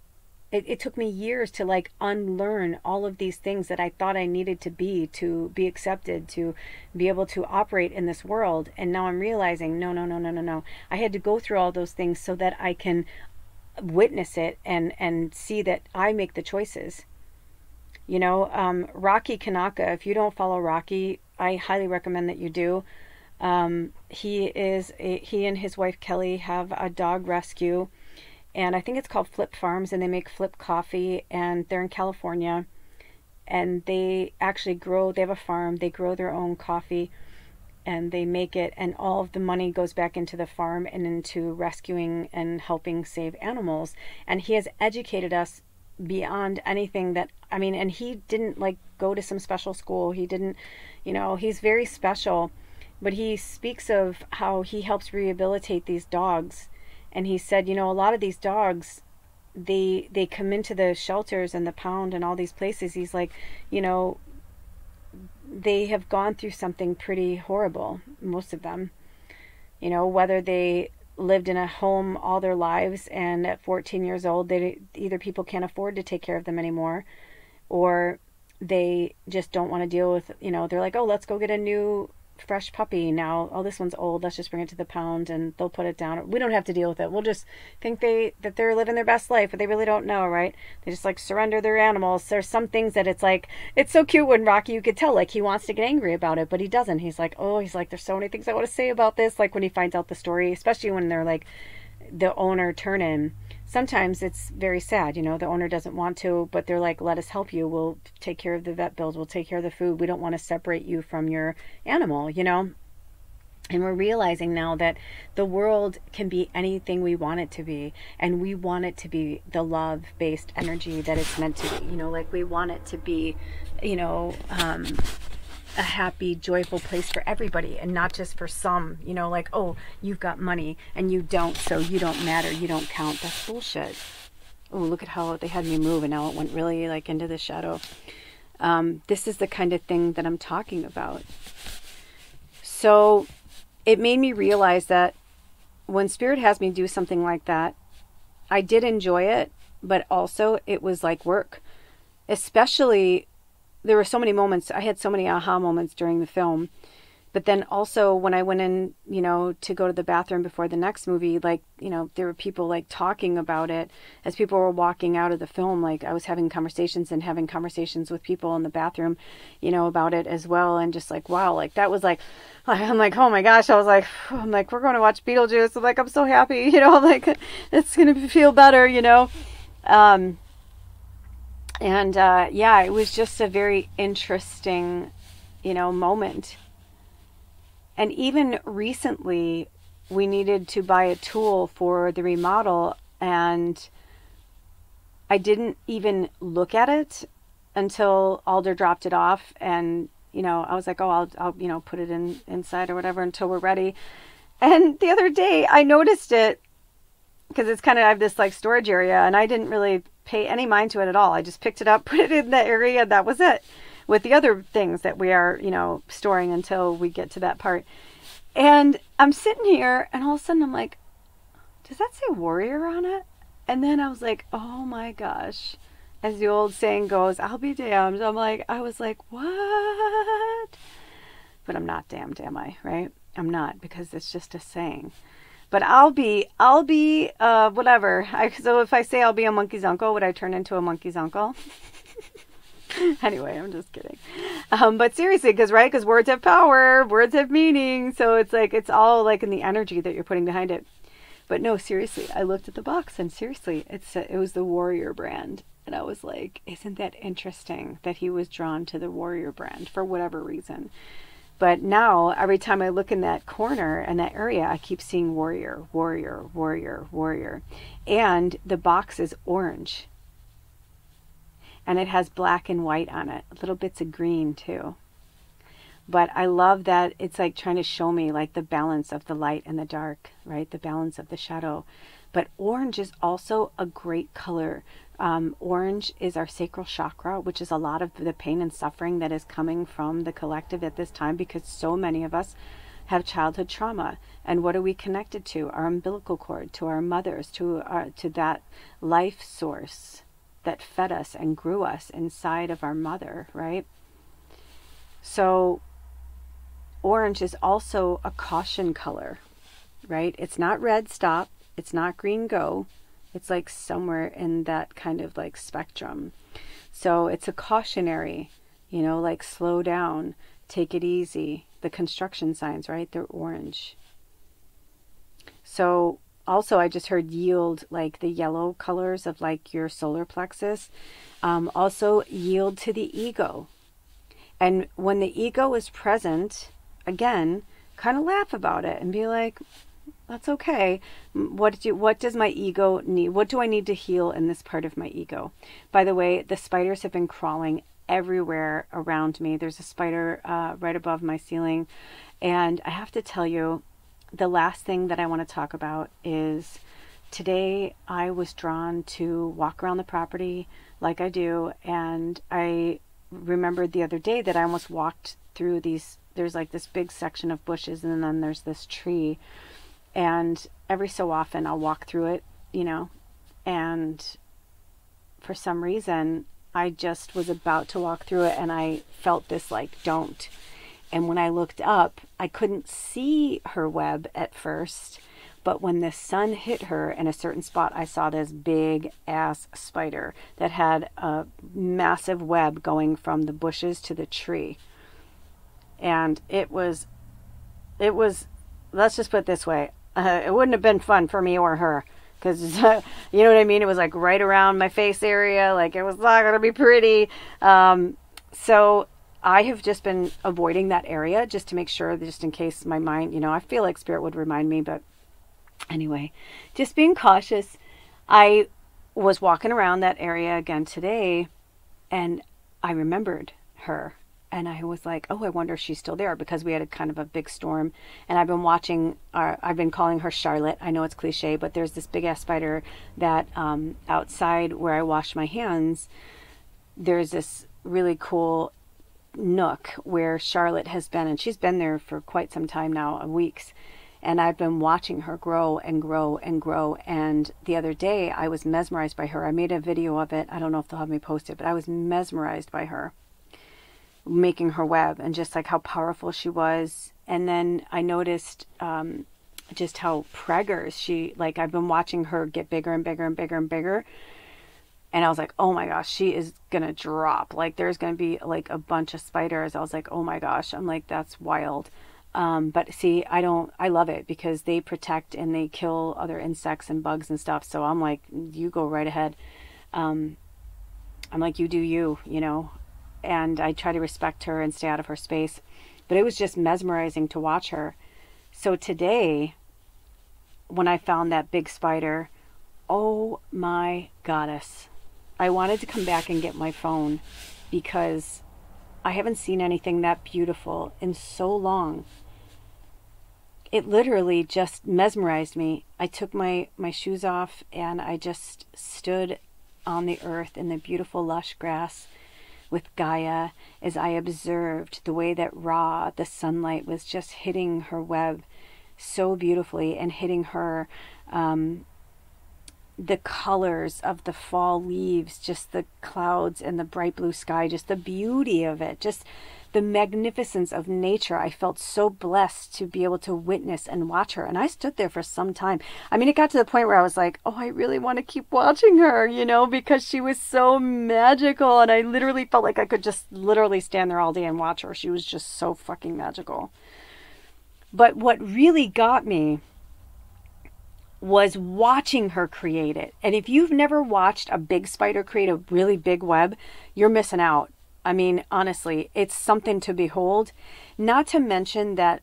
It took me years to like unlearn all of these things that I thought I needed to be accepted, to be able to operate in this world. And now I'm realizing, no, no, no, no, no, no. I had to go through all those things so that I can witness it and see that I make the choices. You know, Rocky Kanaka, if you don't follow Rocky, I highly recommend that you do. He and his wife Kelly have a dog rescue, and I think it's called Flip Farms, and they make Flip coffee, and they're in California, and they actually they have a farm, they grow their own coffee, and they make it, and all of the money goes back into the farm and into rescuing and helping save animals. And he has educated us beyond anything that, I mean, and he didn't like go to some special school. He didn't, you know, he's very special, but he speaks of how he helps rehabilitate these dogs. And he said, you know, a lot of these dogs, they come into the shelters and the pound and all these places. He's like, you know, they have gone through something pretty horrible, most of them. You know, whether they lived in a home all their lives and at 14 years old, either people can't afford to take care of them anymore, or they just don't want to deal with, you know, they're like, oh, let's go get a new fresh puppy now. Oh, this one's old, let's just bring it to the pound and they'll put it down. We don't have to deal with it. We'll just think that they're living their best life, but they really don't know, right? They just like surrender their animals. There's some things that it's like, it's so cute when Rocky, you could tell like he wants to get angry about it, but he doesn't. He's like, there's so many things I want to say about this, like when he finds out the story, especially when they're like the owner turn in. Sometimes it's very sad, you know, the owner doesn't want to, but they're like, let us help you. We'll take care of the vet bills. We'll take care of the food. We don't want to separate you from your animal, you know? And we're realizing now that the world can be anything we want it to be. And we want it to be the love-based energy that it's meant to be. You know, like we want it to be, you know, a happy, joyful place for everybody and not just for some, you know, like, oh, you've got money and you don't, so you don't matter, you don't count. That's bullshit. Oh, look at how they had me move and now it went really like into the shadow. This is the kind of thing that I'm talking about. So it made me realize that when Spirit has me do something like that, I did enjoy it, but also it was like work. Especially, there were so many moments, I had so many aha moments during the film. But then also when I went in, you know, to go to the bathroom before the next movie, like, you know, there were people like talking about it as people were walking out of the film. Like I was having conversations with people in the bathroom, you know, about it as well. And just like, wow, like that was like, I'm like, oh my gosh, I'm like, we're going to watch Beetlejuice. I'm like, I'm so happy, you know, like it's going to feel better, you know. Yeah, it was just a very interesting, you know, moment. And even recently, we needed to buy a tool for the remodel, and I didn't even look at it until Alder dropped it off. And, you know, I was like, oh, I'll you know, put it inside or whatever until we're ready. And the other day, I noticed it because it's kind of, I have this like storage area, and I didn't really pay any mind to it at all. I just picked it up, put it in that area, and that was it. With the other things that we are, you know, storing until we get to that part. And I'm sitting here and all of a sudden I'm like, does that say warrior on it? And then I was like, oh my gosh. As the old saying goes, I'll be damned. I was like, what? But I'm not damned, am I? Right? I'm not, because it's just a saying. But I'll be whatever. So if I say I'll be a monkey's uncle, would I turn into a monkey's uncle? Anyway, I'm just kidding. But seriously, because words have power, words have meaning. So it's like, it's all like in the energy that you're putting behind it. But no, seriously, I looked at the box and seriously, it was the Warrior brand. And I was like, isn't that interesting that he was drawn to the warrior brand for whatever reason? But now every time I look in that corner and that area, I keep seeing warrior, warrior, warrior, warrior. And the box is orange. And it has black and white on it, little bits of green too. But I love that it's like trying to show me like the balance of the light and the dark, right? The balance of the shadow. But orange is also a great color. Orange is our sacral chakra, which is a lot of the pain and suffering that is coming from the collective at this time, because so many of us have childhood trauma. And what are we connected to? Our umbilical cord, to our mothers, to that life source that fed us and grew us inside of our mother, right? So orange is also a caution color, right? It's not red, stop. It's not green, go. It's like somewhere in that kind of like spectrum. So it's a cautionary, you know, like slow down, take it easy. The construction signs, right? They're orange. So also I just heard yield, like the yellow colors of like your solar plexus. Also yield to the ego. And when the ego is present, again, kind of laugh about it and be like, that's okay. What does my ego need? What do I need to heal in this part of my ego? By the way, the spiders have been crawling everywhere around me. There's a spider right above my ceiling. And I have to tell you, the last thing that I want to talk about is today I was drawn to walk around the property like I do. And I remembered the other day that I almost walked through there's like this big section of bushes and then there's this tree. And every so often I'll walk through it, you know, and for some reason I just was about to walk through it and I felt this like, don't. And when I looked up, I couldn't see her web at first, but when the sun hit her in a certain spot, I saw this big ass spider that had a massive web going from the bushes to the tree. And it was, let's just put it this way. It wouldn't have been fun for me or her because, you know what I mean? It was like right around my face area. Like it was not going to be pretty. So I have just been avoiding that area just to make sure, just in case my mind, you know, I feel like spirit would remind me. But anyway, just being cautious. I was walking around that area again today and I remembered her. And I was like, oh, I wonder if she's still there, because we had a kind of a big storm. And I've been watching, I've been calling her Charlotte. I know it's cliche, but there's this big ass spider that outside where I wash my hands, there's this really cool nook where Charlotte has been. And she's been there for quite some time now, weeks. And I've been watching her grow and grow and grow. And the other day I was mesmerized by her. I made a video of it. I don't know if they'll have me post it, but I was mesmerized by her making her web and just like how powerful she was. And then I noticed just how preggers she, like I've been watching her get bigger and bigger and bigger and bigger. And I was like, oh my gosh, she is going to drop. Like there's going to be like a bunch of spiders. I was like, oh my gosh. I'm like, that's wild. But see, I love it because they protect and they kill other insects and bugs and stuff. So I'm like, you go right ahead. I'm like, you do you, you know. And I try to respect her and stay out of her space. But it was just mesmerizing to watch her. So today, when I found that big spider, oh my goddess. I wanted to come back and get my phone because I haven't seen anything that beautiful in so long. It literally just mesmerized me. I took my shoes off and I just stood on the earth in the beautiful lush grass with Gaia as I observed the way that the sunlight was just hitting her web so beautifully and hitting her, the colors of the fall leaves, just the clouds and the bright blue sky, just the beauty of it, just the magnificence of nature. I felt so blessed to be able to witness and watch her. And I stood there for some time. I mean, it got to the point where I was like, oh, I really want to keep watching her, you know, because she was so magical. And I literally felt like I could just literally stand there all day and watch her. She was just so fucking magical. But what really got me was watching her create it. And if you've never watched a big spider create a really big web, you're missing out. I mean, honestly, it's something to behold. Not to mention that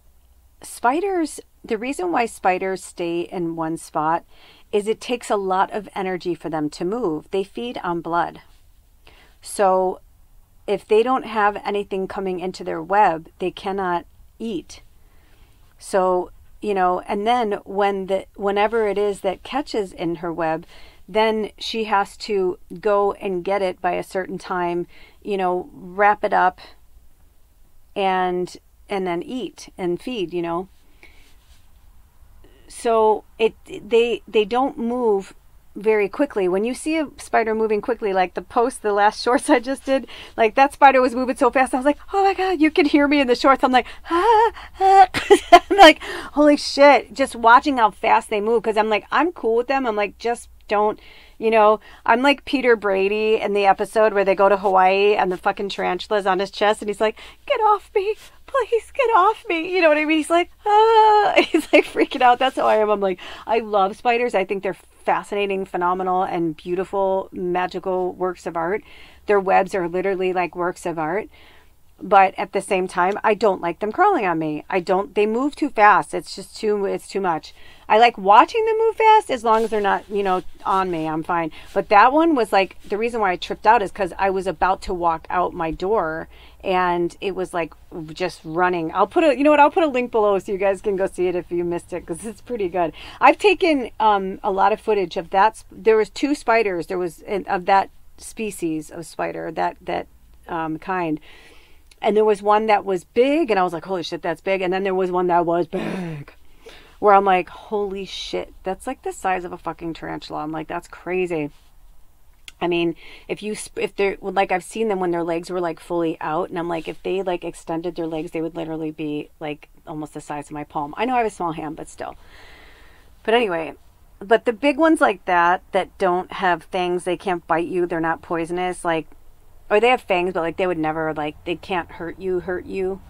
spiders, the reason why spiders stay in one spot is it takes a lot of energy for them to move. They feed on blood. So if they don't have anything coming into their web, they cannot eat. So, you know, and then whenever it is that catches in her web, then she has to go and get it by a certain time, you know, wrap it up and then eat and feed, you know. So they don't move very quickly. When you see a spider moving quickly, like the last shorts I just did, like that spider was moving so fast. I was like, oh my God, you can hear me in the shorts. I'm like, I'm like, holy shit, just watching how fast they move. Cause I'm like, I'm cool with them. I'm like, just don't, you know, I'm like Peter Brady in the episode where they go to Hawaii and the fucking tarantula's on his chest and he's like, get off me, please get off me. You know what I mean? He's like, ah, he's like freaking out. That's how I am. I'm like, I love spiders. I think they're fascinating, phenomenal, and beautiful, magical works of art. Their webs are literally like works of art. But at the same time, I don't like them crawling on me. They move too fast. It's too much. I like watching them move fast as long as they're not, you know, on me. I'm fine. But that one was like, the reason why I tripped out is because I was about to walk out my door and it was like just running. I'll put a link below so you guys can go see it if you missed it because it's pretty good. I've taken a lot of footage of that. There was 2 spiders. There was of that species of spider, that kind. And there was one that was big, and I was like, holy shit, that's big. And then there was one that was big, where I'm like, holy shit, that's like the size of a fucking tarantula. I'm like, that's crazy. I mean, if they're, like, I've seen them when their legs were like fully out, and I'm like, if they like extended their legs, they would literally be like almost the size of my palm. I know I have a small hand, but still. But anyway, but the big ones like that don't have fangs, they can't bite you, they're not poisonous, like, or they have fangs, but like they would never, like, they can't hurt you.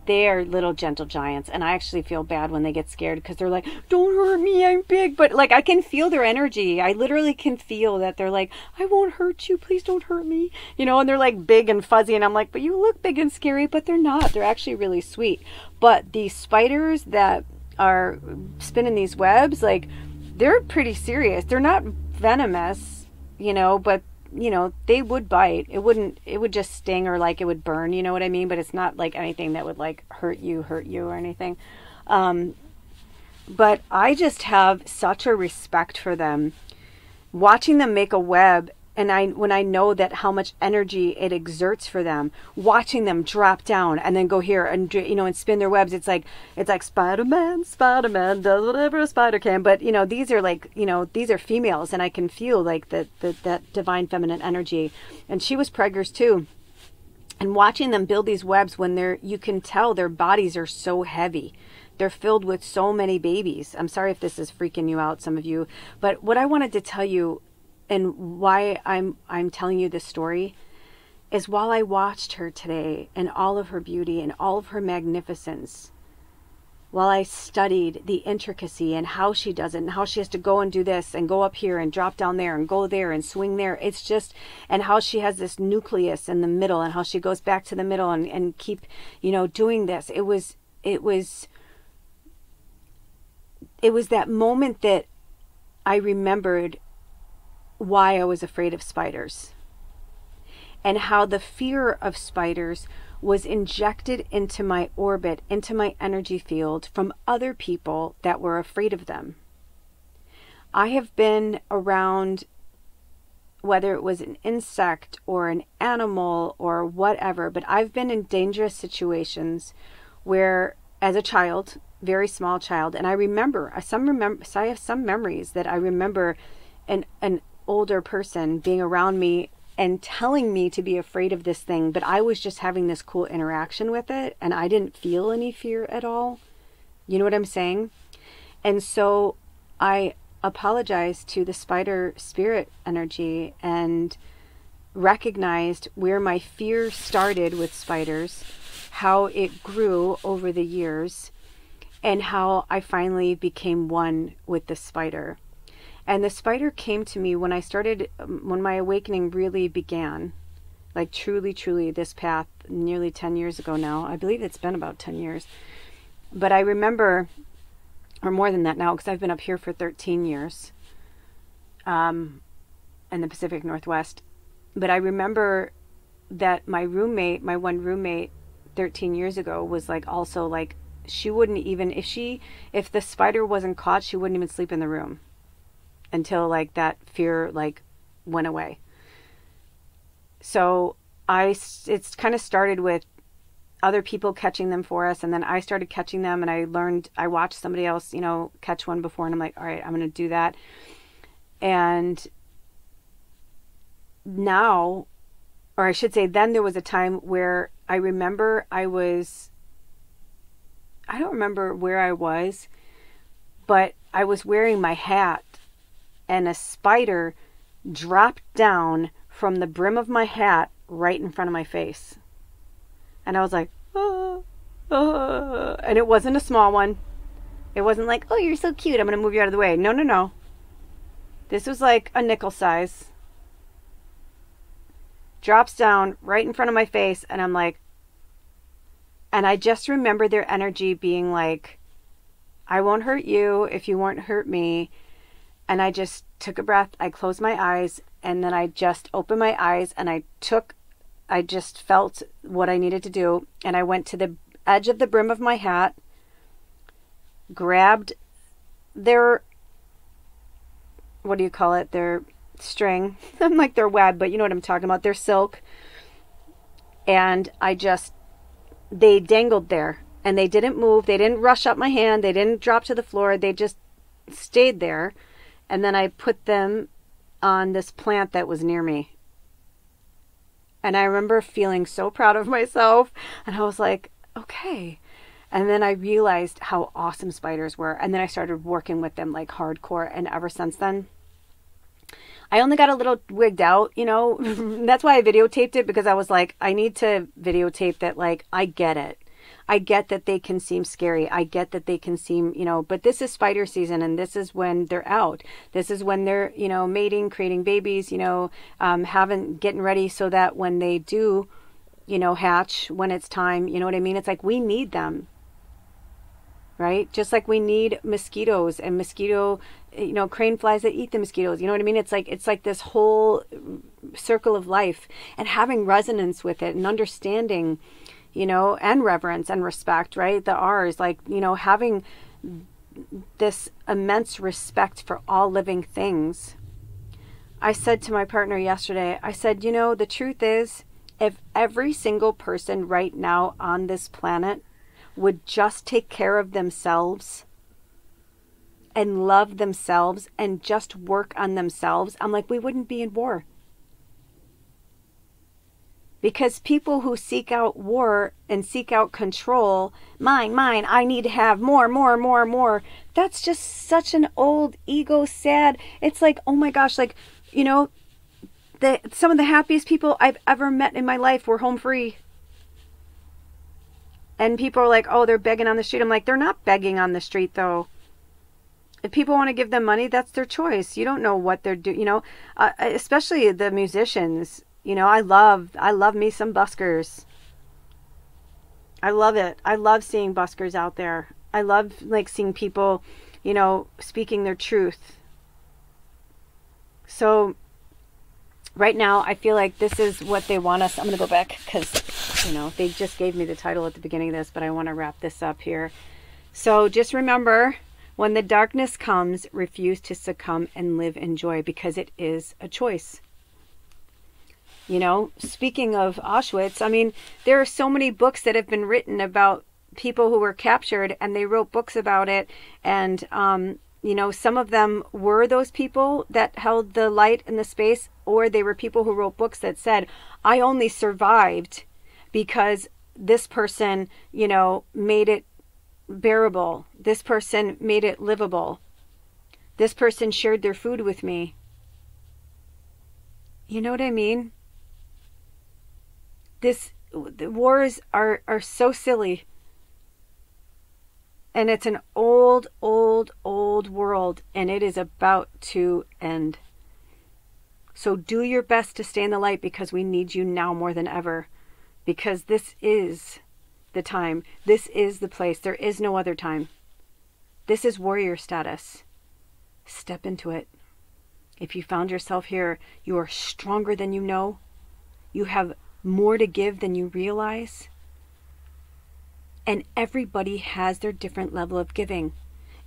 They are little gentle giants, and I actually feel bad when they get scared because they're like, don't hurt me, I'm big. But like, I can feel their energy. I literally can feel that they're like, I won't hurt you, please don't hurt me, you know. And they're like big and fuzzy, and I'm like, but you look big and scary. But they're not. They're actually really sweet. But these spiders that are spinning these webs, like, they're pretty serious. They're not venomous, you know, but you know, they would bite. It would just sting, or like it would burn, you know what I mean? But it's not like anything that would like hurt you or anything. But I just have such a respect for them. Watching them make a web, and when I know that how much energy it exerts for them, watching them drop down and then go here and, you know, and spin their webs, it's like Spider-Man does whatever a spider can. But you know, these are like, you know, these are females, and I can feel like that divine feminine energy. And she was preggers too. And watching them build these webs, when you can tell their bodies are so heavy. They're filled with so many babies. I'm sorry if this is freaking you out, some of you, but what I wanted to tell you, and why I'm telling you this story, is while I watched her today and all of her beauty and all of her magnificence, while I studied the intricacy and how she does it and how she has to go and do this and go up here and drop down there and go there and swing there, it's just, and how she has this nucleus in the middle and how she goes back to the middle and keep, you know, doing this. It was that moment that I remembered why I was afraid of spiders, and how the fear of spiders was injected into my orbit, into my energy field from other people that were afraid of them. I have been around, whether it was an insect or an animal or whatever, but I've been in dangerous situations where, as a child, very small child, and I have some memories that I remember an older person being around me and telling me to be afraid of this thing, but I was just having this cool interaction with it, and I didn't feel any fear at all. You know what I'm saying? And so I apologized to the spider spirit energy and recognized where my fear started with spiders, how it grew over the years, and how I finally became one with the spider. And the spider came to me when when my awakening really began, like truly, truly this path nearly 10 years ago now. I believe it's been about 10 years. But I remember, or more than that now, because I've been up here for 13 years in the Pacific Northwest. But I remember that my one roommate 13 years ago was like also like, she wouldn't even, if the spider wasn't caught, she wouldn't even sleep in the room until like that fear like went away. So it's kind of started with other people catching them for us, and then I started catching them, and I watched somebody else, catch one before, and I'm like, all right, I'm going to do that. And now, or I should say, then there was a time where I remember I don't remember where I was, but I was wearing my hat, and a spider dropped down from the brim of my hat right in front of my face. And I was like, oh, oh. And it wasn't a small one. It wasn't like, oh, you're so cute, I'm going to move you out of the way. No, no, no. This was like a nickel size. Drops down right in front of my face, and I'm like, and I just remember their energy being like, I won't hurt you if you won't hurt me. And I just took a breath, I closed my eyes, and then I just opened my eyes, and I just felt what I needed to do, and I went to the edge of the brim of my hat, grabbed their, what do you call it, their string, I'm like their web, but you know what I'm talking about, their silk, and they dangled there, and they didn't move, they didn't rush up my hand, they didn't drop to the floor, they just stayed there. And then I put them on this plant that was near me. And I remember feeling so proud of myself. And I was like, okay. And then I realized how awesome spiders were. And then I started working with them like hardcore. And ever since then, I only got a little wigged out, That's why I videotaped it, because I was like, I need to videotape that, like, I get it. I get that they can seem scary. I get that they can seem, but this is spider season, and this is when they're out. This is when they're, mating, creating babies, getting ready so that when they do, hatch, when it's time, you know what I mean? It's like we need them, right? Just like we need mosquitoes and crane flies that eat the mosquitoes. You know what I mean? It's like this whole circle of life, and having resonance with it and understanding, and reverence and respect, right? The R's, like, having this immense respect for all living things. I said to my partner yesterday, I said, the truth is, if every single person right now on this planet would just take care of themselves and love themselves and just work on themselves, I'm like, we wouldn't be in war. Because people who seek out war and seek out control, mine, I need to have more, that's just such an old ego sad. It's like, oh my gosh, like, some of the happiest people I've ever met in my life were home free. And people are like, oh, they're begging on the street. I'm like, they're not begging on the street though. If people want to give them money, that's their choice. You don't know what they're doing, especially the musicians. I love me some buskers. I love it. I love seeing buskers out there. I love like seeing people, speaking their truth. So right now I feel like this is what they want us. I'm going to go back because, they just gave me the title at the beginning of this, but I want to wrap this up here. So just remember, when the darkness comes, refuse to succumb and live in joy, because it is a choice. Speaking of Auschwitz, I mean, there are so many books that have been written about people who were captured, and they wrote books about it. And, some of them were those people that held the light in the space, or they were people who wrote books that said, I only survived because this person, made it bearable. This person made it livable. This person shared their food with me. You know what I mean? The wars are so silly. And it's an old, old, old world, and it is about to end. So do your best to stay in the light, because we need you now more than ever. Because this is the time. This is the place. There is no other time. This is warrior status. Step into it. If you found yourself here, you are stronger than you know. You have more to give than you realize. And everybody has their different level of giving.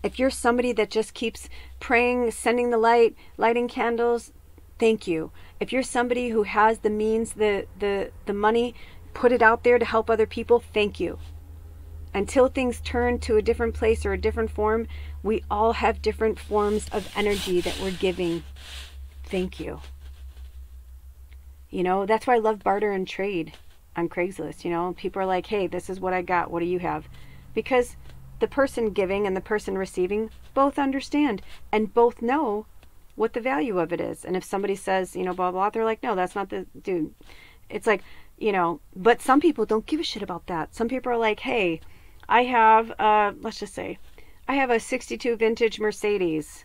If you're somebody that just keeps praying, sending the light, lighting candles, thank you. If you're somebody who has the means, the money, put it out there to help other people, thank you. Until things turn to a different place or a different form, we all have different forms of energy that we're giving. Thank you. You know, that's why I love barter and trade on Craigslist. You know, people are like, hey, this is what I got. What do you have? Because the person giving and the person receiving both understand and both know what the value of it is. And if somebody says, you know, blah, blah, they're like, no, that's not the dude. It's like, you know, but some people don't give a shit about that. Some people are like, hey, I have, let's just say, I have a 62 vintage Mercedes,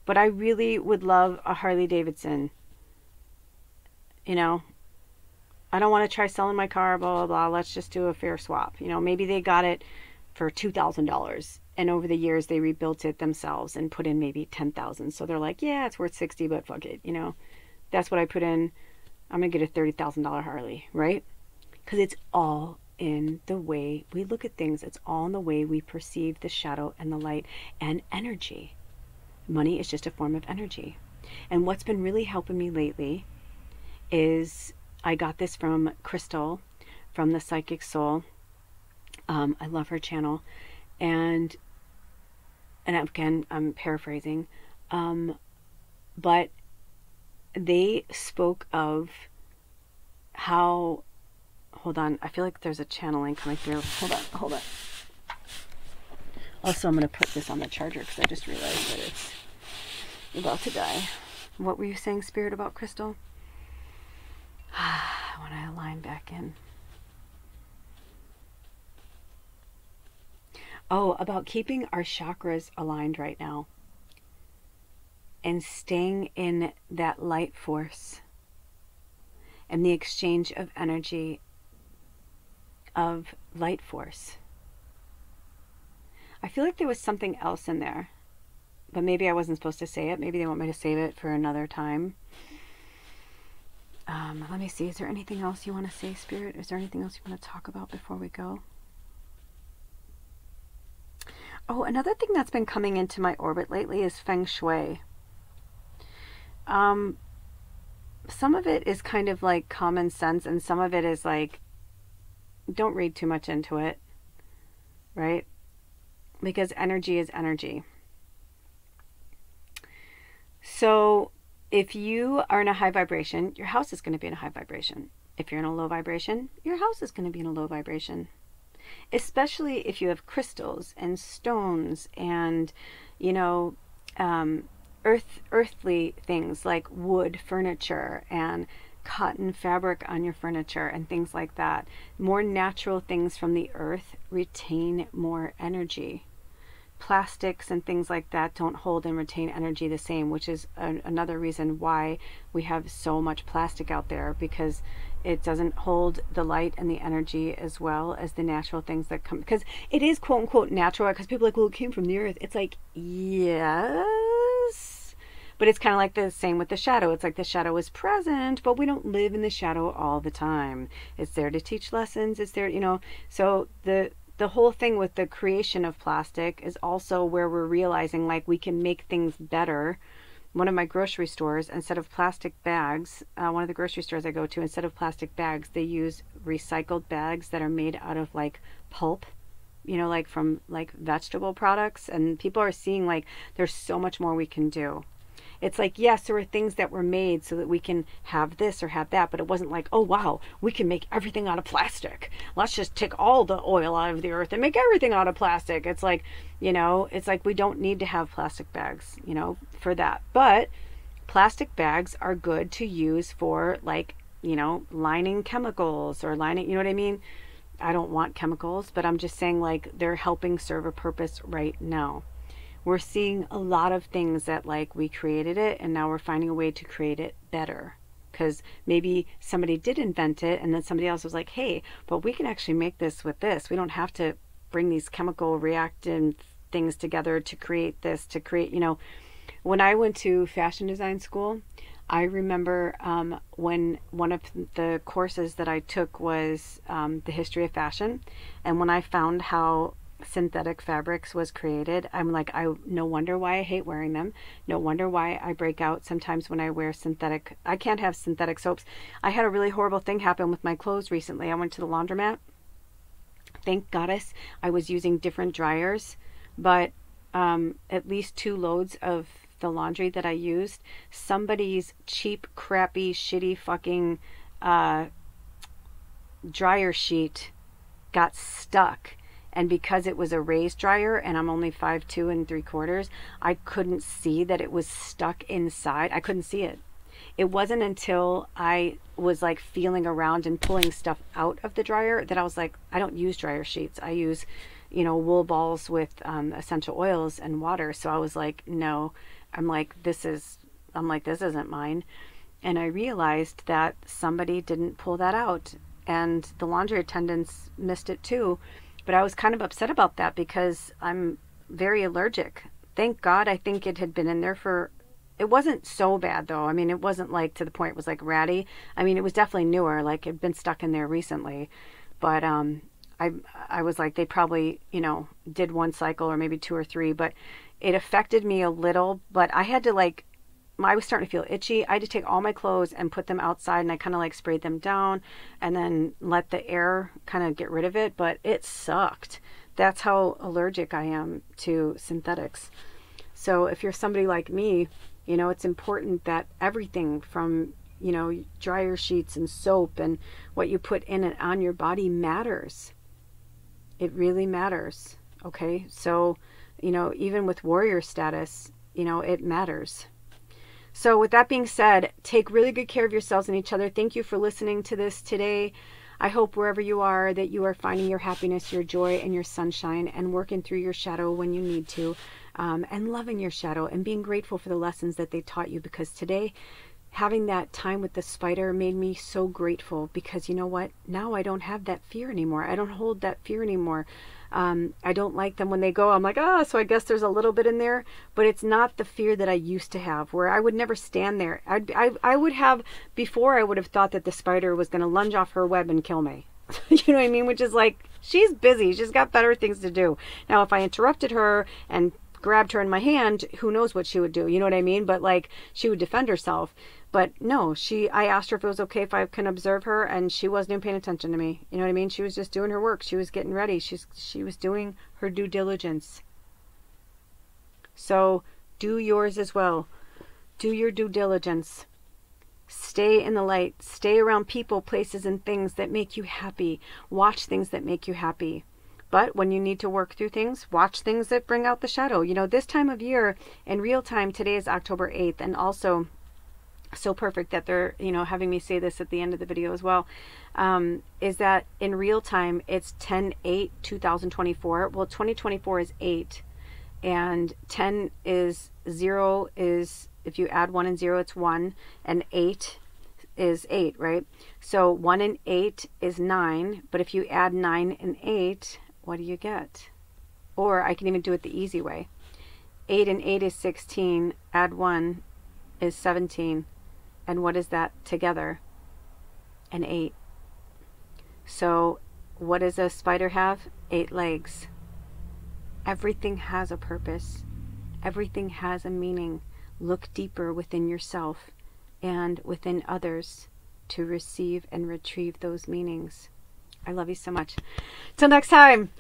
but I really would love a Harley Davidson. You know, I don't want to try selling my car, blah, blah, blah. Let's just do a fair swap. You know, maybe they got it for $2,000 and over the years they rebuilt it themselves and put in maybe 10,000. So they're like, yeah, it's worth 60, but fuck it. You know, that's what I put in. I'm going to get a $30,000 Harley, right? Because it's all in the way we look at things. It's all in the way we perceive the shadow and the light and energy. Money is just a form of energy. And what's been really helping me lately is I got this from Crystal from the Psychic Soul. I love her channel. And again, I'm paraphrasing. But they spoke of how, hold on, I feel like there's a channeling coming through. Hold on. Also, I'm going to put this on the charger because I just realized that it's about to die. What were you saying, Spirit, about Crystal? When I align back in. Oh, about keeping our chakras aligned right now. And staying in that light force. And the exchange of energy of light force. I feel like there was something else in there. But maybe I wasn't supposed to say it. Maybe they want me to save it for another time. Let me see. Is there anything else you want to say, Spirit? Is there anything else you want to talk about before we go? Oh, another thing that's been coming into my orbit lately is Feng Shui. Some of it is kind of like common sense, and some of it is like, don't read too much into it, right? Because energy is energy. So if you are in a high vibration, your house is going to be in a high vibration. If you're in a low vibration, your house is going to be in a low vibration. Especially if you have crystals and stones and, you know, earthly things like wood furniture and cotton fabric on your furniture and things like that. More natural things from the earth retain more energy. Plastics and things like that don't hold and retain energy the same, which is another reason why we have so much plastic out there, because it doesn't hold the light and the energy as well as the natural things that come, because it is quote unquote natural, because people are like, well, it came from the earth. It's like, yes, but it's kind of like the same with the shadow. It's like the shadow is present, but we don't live in the shadow all the time. It's there to teach lessons. It's there, you know. So the whole thing with the creation of plastic is also where we're realizing like we can make things better. One of my grocery stores, instead of plastic bags, one of the grocery stores I go to, instead of plastic bags, they use recycled bags that are made out of like pulp, you know, like from like vegetable products. And people are seeing like there's so much more we can do. It's like, yes, there were things that were made so that we can have this or have that, but it wasn't like, oh, wow, we can make everything out of plastic. Let's just take all the oil out of the earth and make everything out of plastic. It's like, you know, it's like we don't need to have plastic bags, you know, for that. But plastic bags are good to use for like, you know, lining chemicals or lining, you know what I mean? I don't want chemicals, but I'm just saying, like, they're helping serve a purpose right now. We're seeing a lot of things that, like, we created it and now we're finding a way to create it better. Because maybe somebody did invent it and then somebody else was like, hey, but we can actually make this with this. We don't have to bring these chemical reactant things together to create this, to create, you know. When I went to fashion design school, I remember when one of the courses that I took was the history of fashion. And when I found how synthetic fabrics was created, I'm like, no wonder why I hate wearing them. No wonder why I break out sometimes when I wear synthetic. I can't have synthetic soaps. I had a really horrible thing happen with my clothes recently. I went to the laundromat. Thank goddess I was using different dryers, but at least 2 loads of the laundry that I used, somebody's cheap, crappy, shitty fucking dryer sheet got stuck. And because it was a raised dryer and I'm only 5'2" 3/4, I couldn't see that it was stuck inside. I couldn't see it. It wasn't until I was like feeling around and pulling stuff out of the dryer that I was like, I don't use dryer sheets. I use, you know, wool balls with essential oils and water. So I was like, no. I'm like, this isn't mine. And I realized that somebody didn't pull that out and the laundry attendants missed it too. But I was kind of upset about that because I'm very allergic. Thank God, I think it had been in there for, it wasn't so bad though. I mean, it wasn't like to the point it was like ratty. I mean, it was definitely newer, like it had been stuck in there recently. But I was like, they probably, you know, did 1 cycle or maybe 2 or 3, but it affected me a little. But I had to like, I was starting to feel itchy. I had to take all my clothes and put them outside, and I kind of like sprayed them down and then let the air kind of get rid of it. But it sucked. That's how allergic I am to synthetics. So if you're somebody like me, you know, it's important that everything from, you know, dryer sheets and soap and what you put in and on your body matters. It really matters. Okay. So, you know, even with warrior status, you know, it matters. So with that being said, take really good care of yourselves and each other. Thank you for listening to this today. I hope wherever you are that you are finding your happiness, your joy, and your sunshine and working through your shadow when you need to, and loving your shadow and being grateful for the lessons that they taught you, because today having that time with the spider made me so grateful, because you know what? Now I don't have that fear anymore. I don't hold that fear anymore. I don't like them when they go. I'm like, oh, so I guess there's a little bit in there, but it's not the fear that I used to have, where I would never stand there. I would have, before I would have thought that the spider was going to lunge off her web and kill me. You know what I mean? Which is like, she's busy. She's got better things to do. Now, if I interrupted her and grabbed her in my hand, who knows what she would do? You know what I mean? But like, she would defend herself. But no, I asked her if it was okay if I can observe her, and she wasn't even paying attention to me. You know what I mean? She was just doing her work. She was getting ready. She was doing her due diligence. So do yours as well. Do your due diligence. Stay in the light. Stay around people, places, and things that make you happy. Watch things that make you happy. But when you need to work through things, watch things that bring out the shadow. You know, this time of year, in real time, today is October 8th, and also so perfect that they're, you know, having me say this at the end of the video as well, is that in real time, it's 10/8/2024. Well, 2024 is 8, and 10 is 0, is, if you add 1 and 0, it's 1, and 8 is 8, right? So 1 and 8 is 9, but if you add 9 and 8, what do you get? Or I can even do it the easy way. 8 and 8 is 16, add 1 is 17. And what is that together? An 8. So what does a spider have? 8 legs. Everything has a purpose. Everything has a meaning. Look deeper within yourself and within others to receive and retrieve those meanings. I love you so much. Till next time.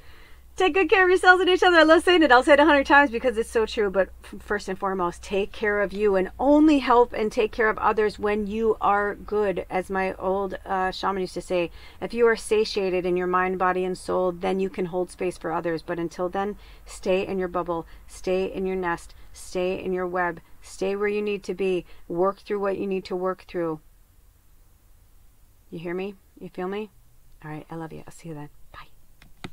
Take good care of yourselves and each other. I love saying it. I'll say it 100 times because it's so true. But first and foremost, take care of you, and only help and take care of others when you are good. As my old shaman used to say, if you are satiated in your mind, body, and soul, then you can hold space for others. But until then, stay in your bubble, stay in your nest, stay in your web, stay where you need to be, work through what you need to work through. You hear me? You feel me? All right. I love you. I'll see you then. Bye.